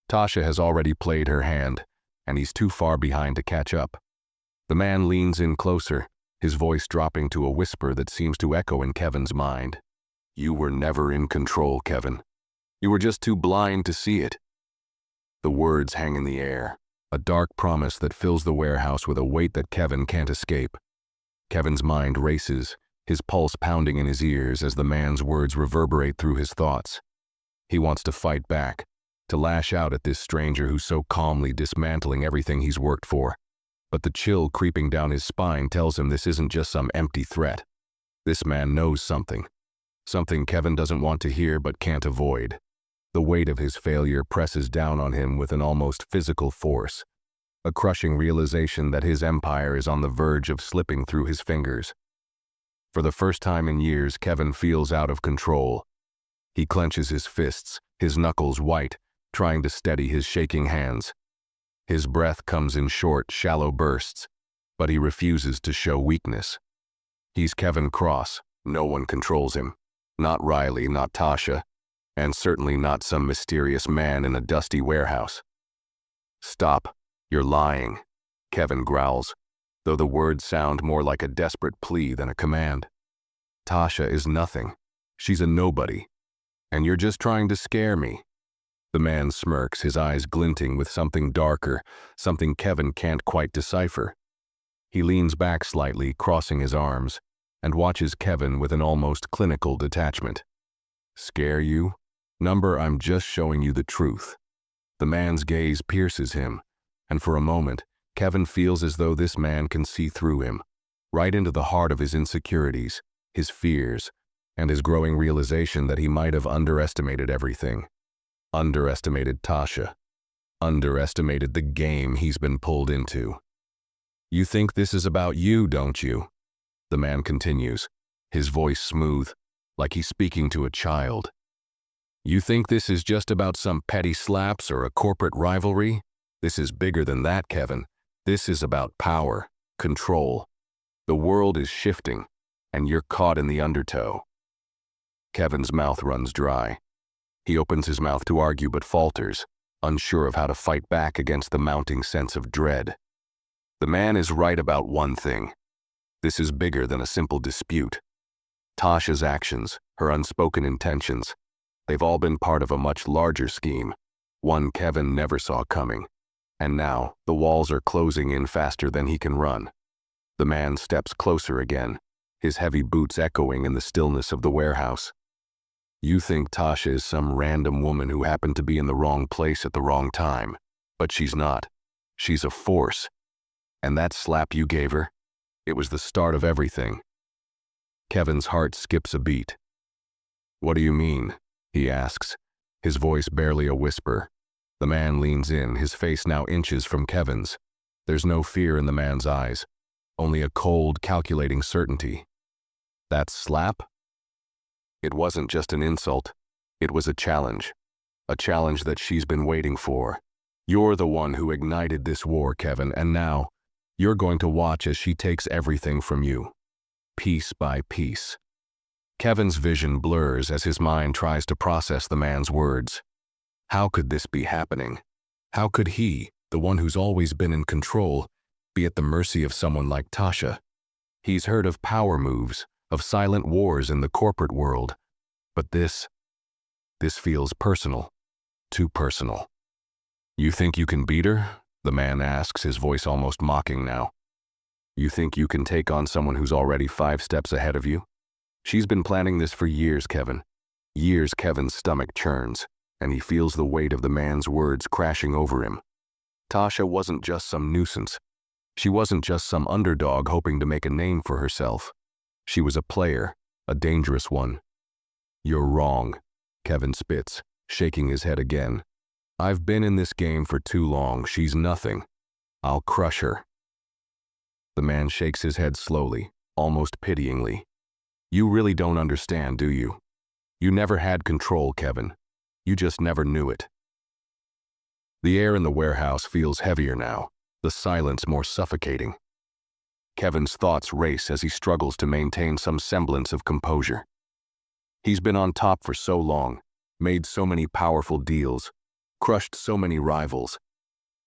Tasha has already played her hand, and he's too far behind to catch up. The man leans in closer, his voice dropping to a whisper that seems to echo in Kevin's mind. "You were never in control, Kevin. You were just too blind to see it." The words hang in the air, a dark promise that fills the warehouse with a weight that Kevin can't escape. Kevin's mind races, his pulse pounding in his ears as the man's words reverberate through his thoughts. He wants to fight back, to lash out at this stranger who's so calmly dismantling everything he's worked for. But the chill creeping down his spine tells him this isn't just some empty threat. This man knows something. Something Kevin doesn't want to hear but can't avoid. The weight of his failure presses down on him with an almost physical force. A crushing realization that his empire is on the verge of slipping through his fingers. For the first time in years, Kevin feels out of control. He clenches his fists, his knuckles white, trying to steady his shaking hands. His breath comes in short, shallow bursts, but he refuses to show weakness. He's Kevin Cross, No one controls him. Not Riley, not Tasha, and certainly not some mysterious man in a dusty warehouse. Stop. You're lying, Kevin growls, though the words sound more like a desperate plea than a command. Tasha is nothing. She's a nobody. And you're just trying to scare me. The man smirks, his eyes glinting with something darker, something Kevin can't quite decipher. He leans back slightly, crossing his arms, and watches Kevin with an almost clinical detachment. Scare you? Number, I'm just showing you the truth. The man's gaze pierces him, and for a moment, Kevin feels as though this man can see through him, right into the heart of his insecurities, his fears, and his growing realization that he might have underestimated everything. Underestimated Tasha. Underestimated the game he's been pulled into. You think this is about you, don't you? The man continues, his voice smooth, like he's speaking to a child. You think this is just about some petty slaps or a corporate rivalry? This is bigger than that, Kevin. This is about power, control. The world is shifting, and you're caught in the undertow. Kevin's mouth runs dry. He opens his mouth to argue but falters, unsure of how to fight back against the mounting sense of dread. The man is right about one thing. This is bigger than a simple dispute. Tasha's actions, her unspoken intentions, they've all been part of a much larger scheme, one Kevin never saw coming. And now, the walls are closing in faster than he can run. The man steps closer again, his heavy boots echoing in the stillness of the warehouse. You think Tasha is some random woman who happened to be in the wrong place at the wrong time, but she's not. She's a force. And that slap you gave her, it was the start of everything. Kevin's heart skips a beat. What do you mean? He asks, his voice barely a whisper. The man leans in, his face now inches from Kevin's. There's no fear in the man's eyes, only a cold, calculating certainty. That slap? It wasn't just an insult. It was a challenge that she's been waiting for. You're the one who ignited this war, Kevin, and now, you're going to watch as she takes everything from you, piece by piece. Kevin's vision blurs as his mind tries to process the man's words. How could this be happening? How could he, the one who's always been in control, be at the mercy of someone like Tasha? He's heard of power moves, of silent wars in the corporate world, but this feels personal, too personal. You think you can beat her? The man asks, his voice almost mocking now. You think you can take on someone who's already 5 steps ahead of you? She's been planning this for years, Kevin. Years. Kevin's stomach churns, and he feels the weight of the man's words crashing over him. Tasha wasn't just some nuisance. She wasn't just some underdog hoping to make a name for herself. She was a player, a dangerous one. You're wrong, Kevin spits, shaking his head again. I've been in this game for too long. She's nothing. I'll crush her. The man shakes his head slowly, almost pityingly. You really don't understand, do you? You never had control, Kevin. You just never knew it. The air in the warehouse feels heavier now, the silence more suffocating. Kevin's thoughts race as he struggles to maintain some semblance of composure. He's been on top for so long, made so many powerful deals, crushed so many rivals.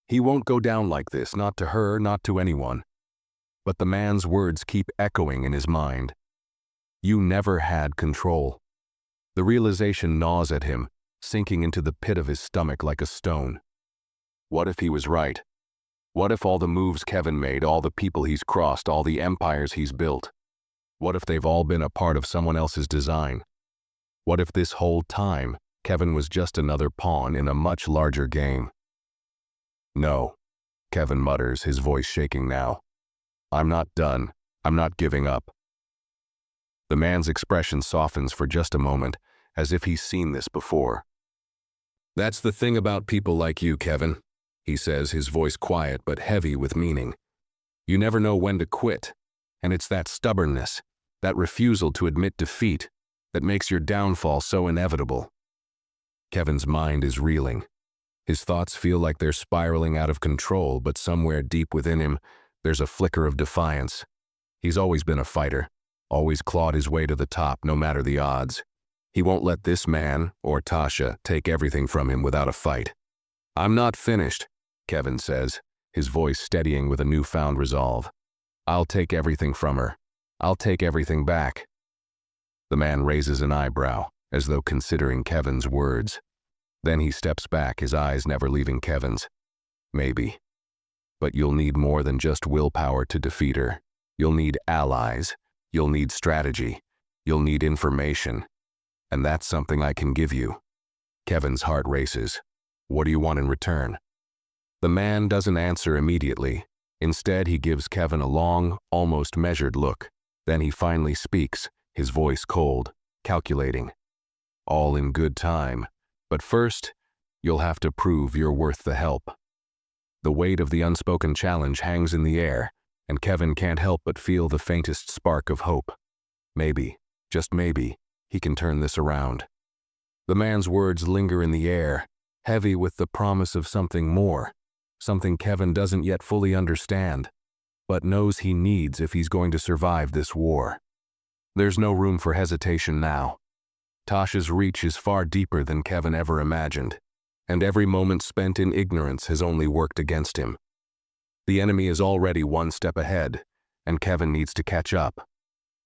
He won't go down like this, not to her, not to anyone. But the man's words keep echoing in his mind. You never had control. The realization gnaws at him, sinking into the pit of his stomach like a stone. What if he was right? What if all the moves Kevin made, all the people he's crossed, all the empires he's built, what if they've all been a part of someone else's design? What if this whole time, Kevin was just another pawn in a much larger game? No, Kevin mutters, his voice shaking now. I'm not done. I'm not giving up. The man's expression softens for just a moment, as if he's seen this before. That's the thing about people like you, Kevin, he says, his voice quiet but heavy with meaning. You never know when to quit, and it's that stubbornness, that refusal to admit defeat, that makes your downfall so inevitable. Kevin's mind is reeling. His thoughts feel like they're spiraling out of control, but somewhere deep within him, there's a flicker of defiance. He's always been a fighter, always clawed his way to the top no matter the odds. He won't let this man, or Tasha, take everything from him without a fight. "I'm not finished," Kevin says, his voice steadying with a newfound resolve. "I'll take everything from her. I'll take everything back." The man raises an eyebrow, as though considering Kevin's words. Then he steps back, his eyes never leaving Kevin's. "Maybe. But you'll need more than just willpower to defeat her. You'll need allies. You'll need strategy. You'll need information. And that's something I can give you." Kevin's heart races. "What do you want in return?" The man doesn't answer immediately. Instead, he gives Kevin a long, almost measured look. Then he finally speaks, his voice cold, calculating. "All in good time. But first, you'll have to prove you're worth the help." The weight of the unspoken challenge hangs in the air, and Kevin can't help but feel the faintest spark of hope. Maybe, just maybe, he can turn this around. The man's words linger in the air, heavy with the promise of something more, something Kevin doesn't yet fully understand, but knows he needs if he's going to survive this war. There's no room for hesitation now. Tasha's reach is far deeper than Kevin ever imagined, and every moment spent in ignorance has only worked against him. The enemy is already one step ahead, and Kevin needs to catch up.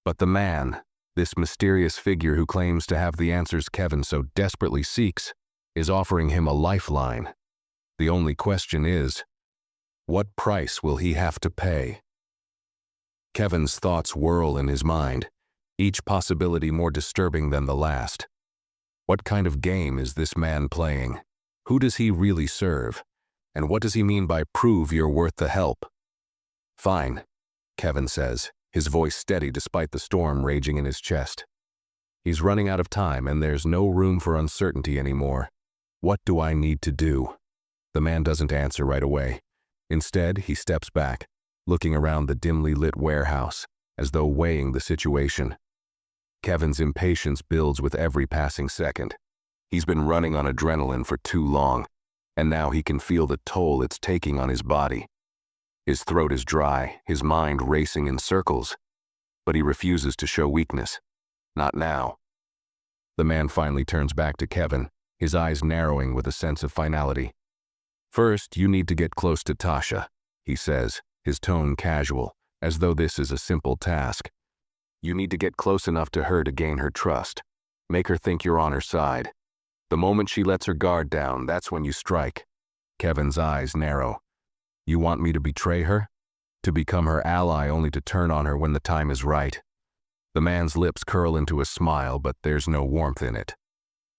But the man, this mysterious figure who claims to have the answers Kevin so desperately seeks, is offering him a lifeline. The only question is, what price will he have to pay? Kevin's thoughts whirl in his mind, each possibility more disturbing than the last. What kind of game is this man playing? Who does he really serve? And what does he mean by "prove you're worth the help"? "Fine," Kevin says, his voice steady despite the storm raging in his chest. He's running out of time, and there's no room for uncertainty anymore. "What do I need to do?" The man doesn't answer right away. Instead, he steps back, looking around the dimly lit warehouse, as though weighing the situation. Kevin's impatience builds with every passing second. He's been running on adrenaline for too long, and now he can feel the toll it's taking on his body. His throat is dry, his mind racing in circles, but he refuses to show weakness. Not now. The man finally turns back to Kevin, his eyes narrowing with a sense of finality. "First, you need to get close to Tasha," he says, his tone casual, as though this is a simple task. "You need to get close enough to her to gain her trust. Make her think you're on her side. The moment she lets her guard down, that's when you strike." Kevin's eyes narrow. "You want me to betray her? To become her ally only to turn on her when the time is right?" The man's lips curl into a smile, but there's no warmth in it.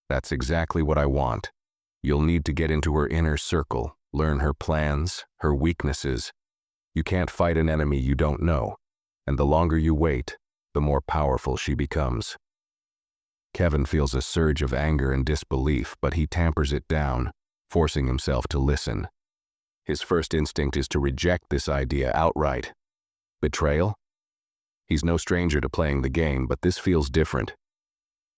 "That's exactly what I want. You'll need to get into her inner circle, learn her plans, her weaknesses. You can't fight an enemy you don't know, and the longer you wait, the more powerful she becomes." Kevin feels a surge of anger and disbelief, but he tampers it down, forcing himself to listen. His first instinct is to reject this idea outright. Betrayal? He's no stranger to playing the game, but this feels different.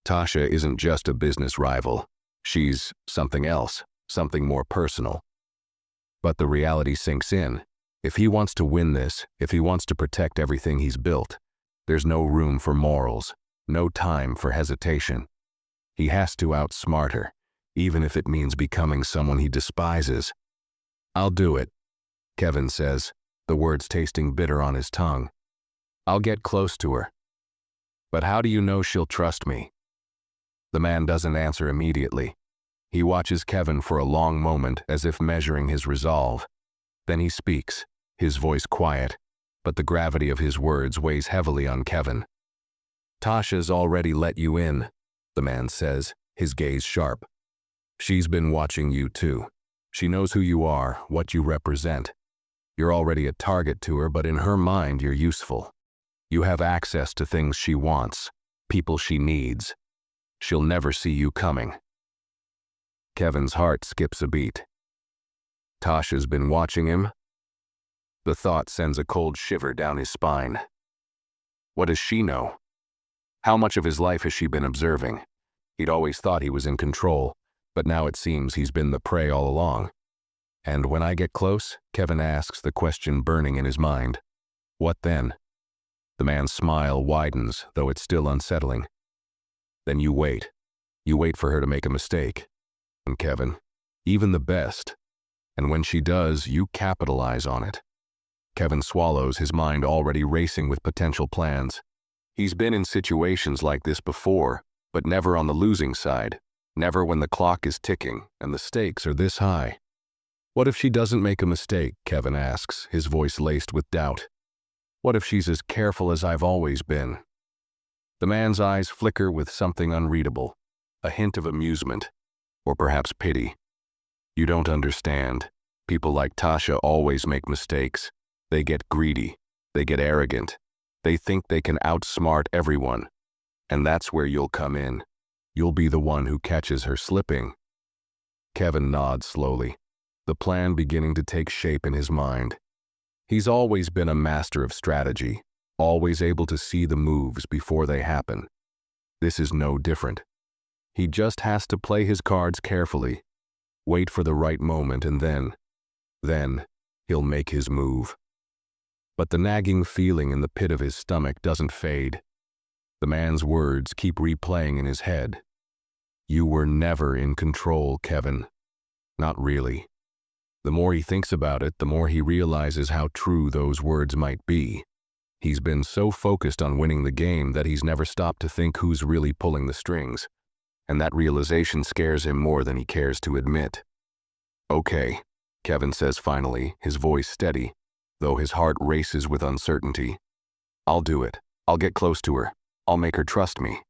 Tasha isn't just a business rival. She's something else, something more personal. But the reality sinks in. If he wants to win this, if he wants to protect everything he's built, there's no room for morals, no time for hesitation. He has to outsmart her, even if it means becoming someone he despises. "I'll do it," Kevin says, the words tasting bitter on his tongue. "I'll get close to her. But how do you know she'll trust me?" The man doesn't answer immediately. He watches Kevin for a long moment, as if measuring his resolve. Then he speaks, his voice quiet, but the gravity of his words weighs heavily on Kevin. "Tasha's already let you in," the man says, his gaze sharp. "She's been watching you too. She knows who you are, what you represent. You're already a target to her, but in her mind you're useful. You have access to things she wants, people she needs. She'll never see you coming." Kevin's heart skips a beat. Tasha's been watching him? The thought sends a cold shiver down his spine. What does she know? How much of his life has she been observing? He'd always thought he was in control, but now it seems he's been the prey all along. "And when I get close?" Kevin asks, the question burning in his mind. "What then?" The man's smile widens, though it's still unsettling. Then you wait. You wait for her to make a mistake. And Kevin, even the best. And when she does, you capitalize on it. Kevin swallows, his mind already racing with potential plans. He's been in situations like this before, but never on the losing side. Never when the clock is ticking and the stakes are this high. What if she doesn't make a mistake? Kevin asks, his voice laced with doubt. What if she's as careful as I've always been? The man's eyes flicker with something unreadable, a hint of amusement, or perhaps pity. You don't understand. People like Tasha always make mistakes. They get greedy. They get arrogant. They think they can outsmart everyone. And that's where you'll come in. You'll be the one who catches her slipping. Kevin nods slowly, the plan beginning to take shape in his mind. He's always been a master of strategy, always able to see the moves before they happen. This is no different. He just has to play his cards carefully, wait for the right moment, and then he'll make his move. But the nagging feeling in the pit of his stomach doesn't fade. The man's words keep replaying in his head. You were never in control, Kevin. Not really. The more he thinks about it, the more he realizes how true those words might be. He's been so focused on winning the game that he's never stopped to think who's really pulling the strings. And that realization scares him more than he cares to admit. Okay, Kevin says finally, his voice steady, though his heart races with uncertainty. I'll do it. I'll get close to her. I'll make her trust me.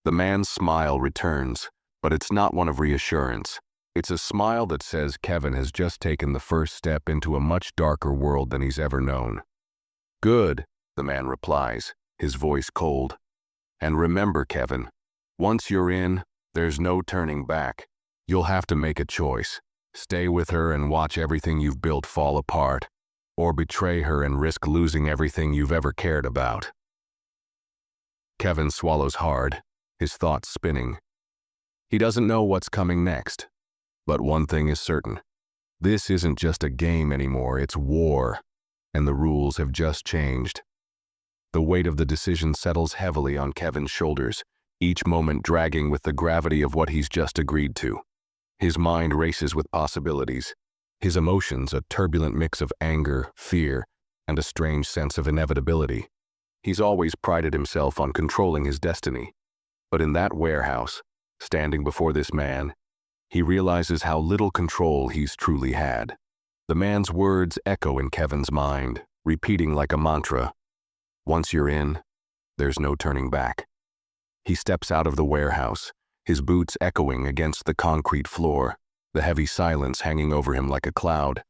The man's smile returns, but it's not one of reassurance. It's a smile that says Kevin has just taken the first step into a much darker world than he's ever known. Good, the man replies, his voice cold. And remember, Kevin, once you're in, there's no turning back. You'll have to make a choice. Stay with her and watch everything you've built fall apart, or betray her and risk losing everything you've ever cared about. Kevin swallows hard, his thoughts spinning. He doesn't know what's coming next. But one thing is certain. This isn't just a game anymore, it's war, and the rules have just changed. The weight of the decision settles heavily on Kevin's shoulders, each moment dragging with the gravity of what he's just agreed to. His mind races with possibilities, his emotions a turbulent mix of anger, fear, and a strange sense of inevitability. He's always prided himself on controlling his destiny. But in that warehouse, standing before this man, he realizes how little control he's truly had. The man's words echo in Kevin's mind, repeating like a mantra. Once you're in, there's no turning back. He steps out of the warehouse, his boots echoing against the concrete floor, the heavy silence hanging over him like a cloud.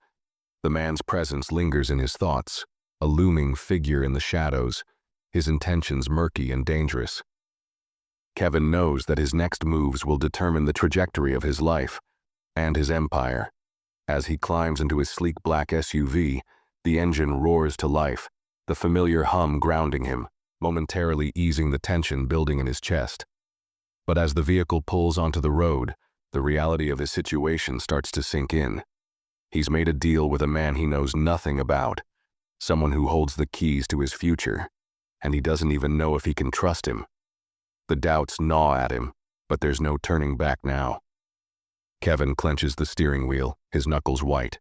The man's presence lingers in his thoughts, a looming figure in the shadows, his intentions murky and dangerous. Kevin knows that his next moves will determine the trajectory of his life and his empire. As he climbs into his sleek black SUV, the engine roars to life, the familiar hum grounding him, momentarily easing the tension building in his chest. But as the vehicle pulls onto the road, the reality of his situation starts to sink in. He's made a deal with a man he knows nothing about, someone who holds the keys to his future, and he doesn't even know if he can trust him. The doubts gnaw at him, but there's no turning back now. Kevin clenches the steering wheel, his knuckles white.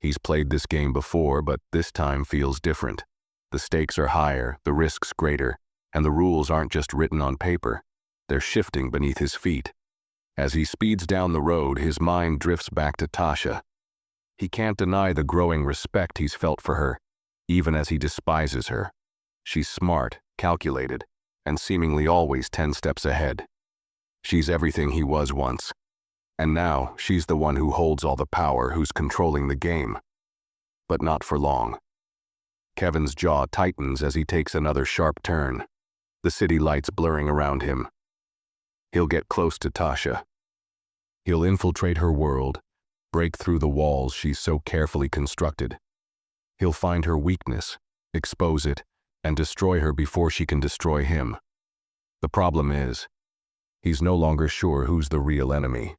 He's played this game before, but this time feels different. The stakes are higher, the risks greater, and the rules aren't just written on paper. They're shifting beneath his feet. As he speeds down the road, his mind drifts back to Tasha. He can't deny the growing respect he's felt for her, even as he despises her. She's smart, calculated, and seemingly always 10 steps ahead. She's everything he was once. And now, she's the one who holds all the power, who's controlling the game. But not for long. Kevin's jaw tightens as he takes another sharp turn, the city lights blurring around him. He'll get close to Tasha. He'll infiltrate her world, break through the walls she's so carefully constructed. He'll find her weakness, expose it, and destroy her before she can destroy him. The problem is, he's no longer sure who's the real enemy.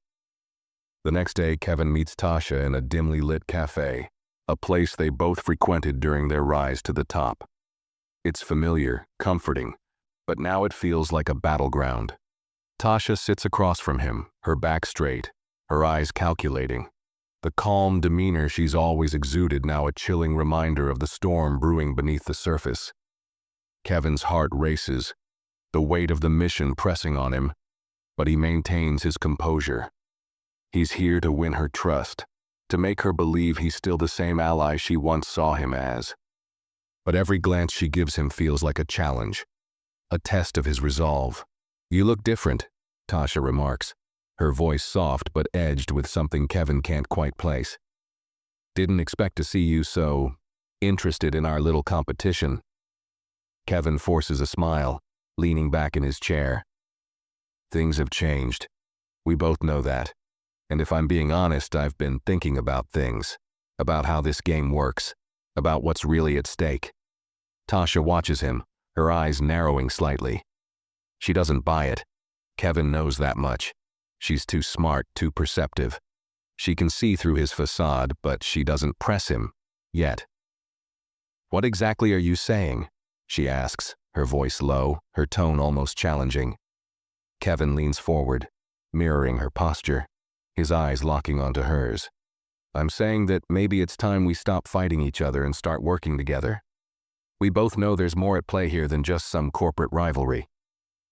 The next day, Kevin meets Tasha in a dimly lit cafe, a place they both frequented during their rise to the top. It's familiar, comforting, but now it feels like a battleground. Tasha sits across from him, her back straight, her eyes calculating. The calm demeanor she's always exuded now a chilling reminder of the storm brewing beneath the surface. Kevin's heart races, the weight of the mission pressing on him, but he maintains his composure. He's here to win her trust, to make her believe he's still the same ally she once saw him as. But every glance she gives him feels like a challenge, a test of his resolve. "You look different," Tasha remarks, her voice soft but edged with something Kevin can't quite place. "Didn't expect to see you so interested in our little competition." Kevin forces a smile, leaning back in his chair. "Things have changed. We both know that. And if I'm being honest, I've been thinking about things, about how this game works, about what's really at stake." Tasha watches him, her eyes narrowing slightly. She doesn't buy it. Kevin knows that much. She's too smart, too perceptive. She can see through his facade, but she doesn't press him, yet. "What exactly are you saying?" she asks, her voice low, her tone almost challenging. Kevin leans forward, mirroring her posture, his eyes locking onto hers. "I'm saying that maybe it's time we stop fighting each other and start working together. We both know there's more at play here than just some corporate rivalry.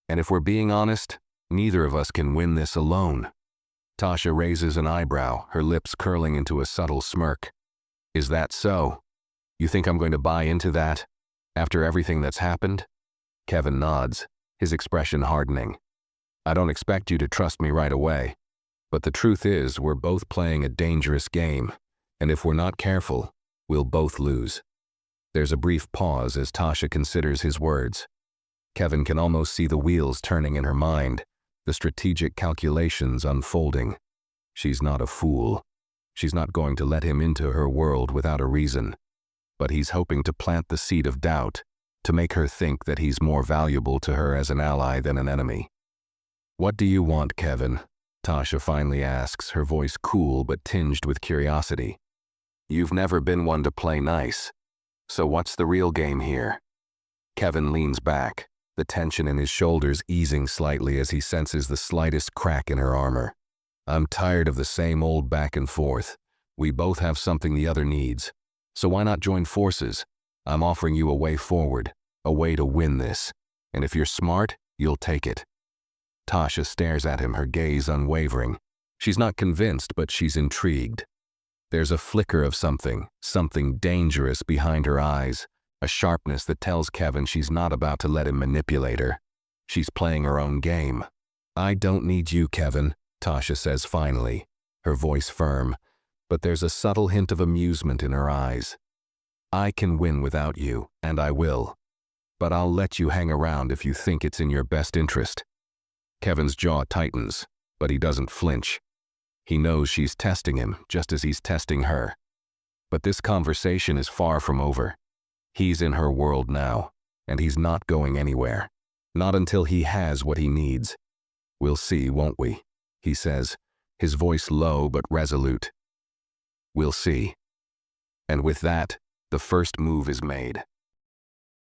And if we're being honest, neither of us can win this alone." Tasha raises an eyebrow, her lips curling into a subtle smirk. "Is that so? You think I'm going to buy into that, after everything that's happened?" Kevin nods, his expression hardening. "I don't expect you to trust me right away. But the truth is, we're both playing a dangerous game, and if we're not careful, we'll both lose." There's a brief pause as Tasha considers his words. Kevin can almost see the wheels turning in her mind, the strategic calculations unfolding. She's not a fool. She's not going to let him into her world without a reason. But he's hoping to plant the seed of doubt, to make her think that he's more valuable to her as an ally than an enemy. "What do you want, Kevin?" Tasha finally asks, her voice cool but tinged with curiosity. "You've never been one to play nice. So what's the real game here?" Kevin leans back, the tension in his shoulders easing slightly as he senses the slightest crack in her armor. "I'm tired of the same old back and forth. We both have something the other needs. So why not join forces? I'm offering you a way forward, a way to win this. And if you're smart, you'll take it." Tasha stares at him, her gaze unwavering. She's not convinced, but she's intrigued. There's a flicker of something dangerous behind her eyes, a sharpness that tells Kevin she's not about to let him manipulate her. She's playing her own game. "I don't need you, Kevin," Tasha says finally, her voice firm, but there's a subtle hint of amusement in her eyes. "I can win without you, and I will. But I'll let you hang around if you think it's in your best interest." Kevin's jaw tightens, but he doesn't flinch. He knows she's testing him, just as he's testing her. But this conversation is far from over. He's in her world now, and he's not going anywhere. Not until he has what he needs. "We'll see, won't we?" he says, his voice low but resolute. "We'll see." And with that, the first move is made.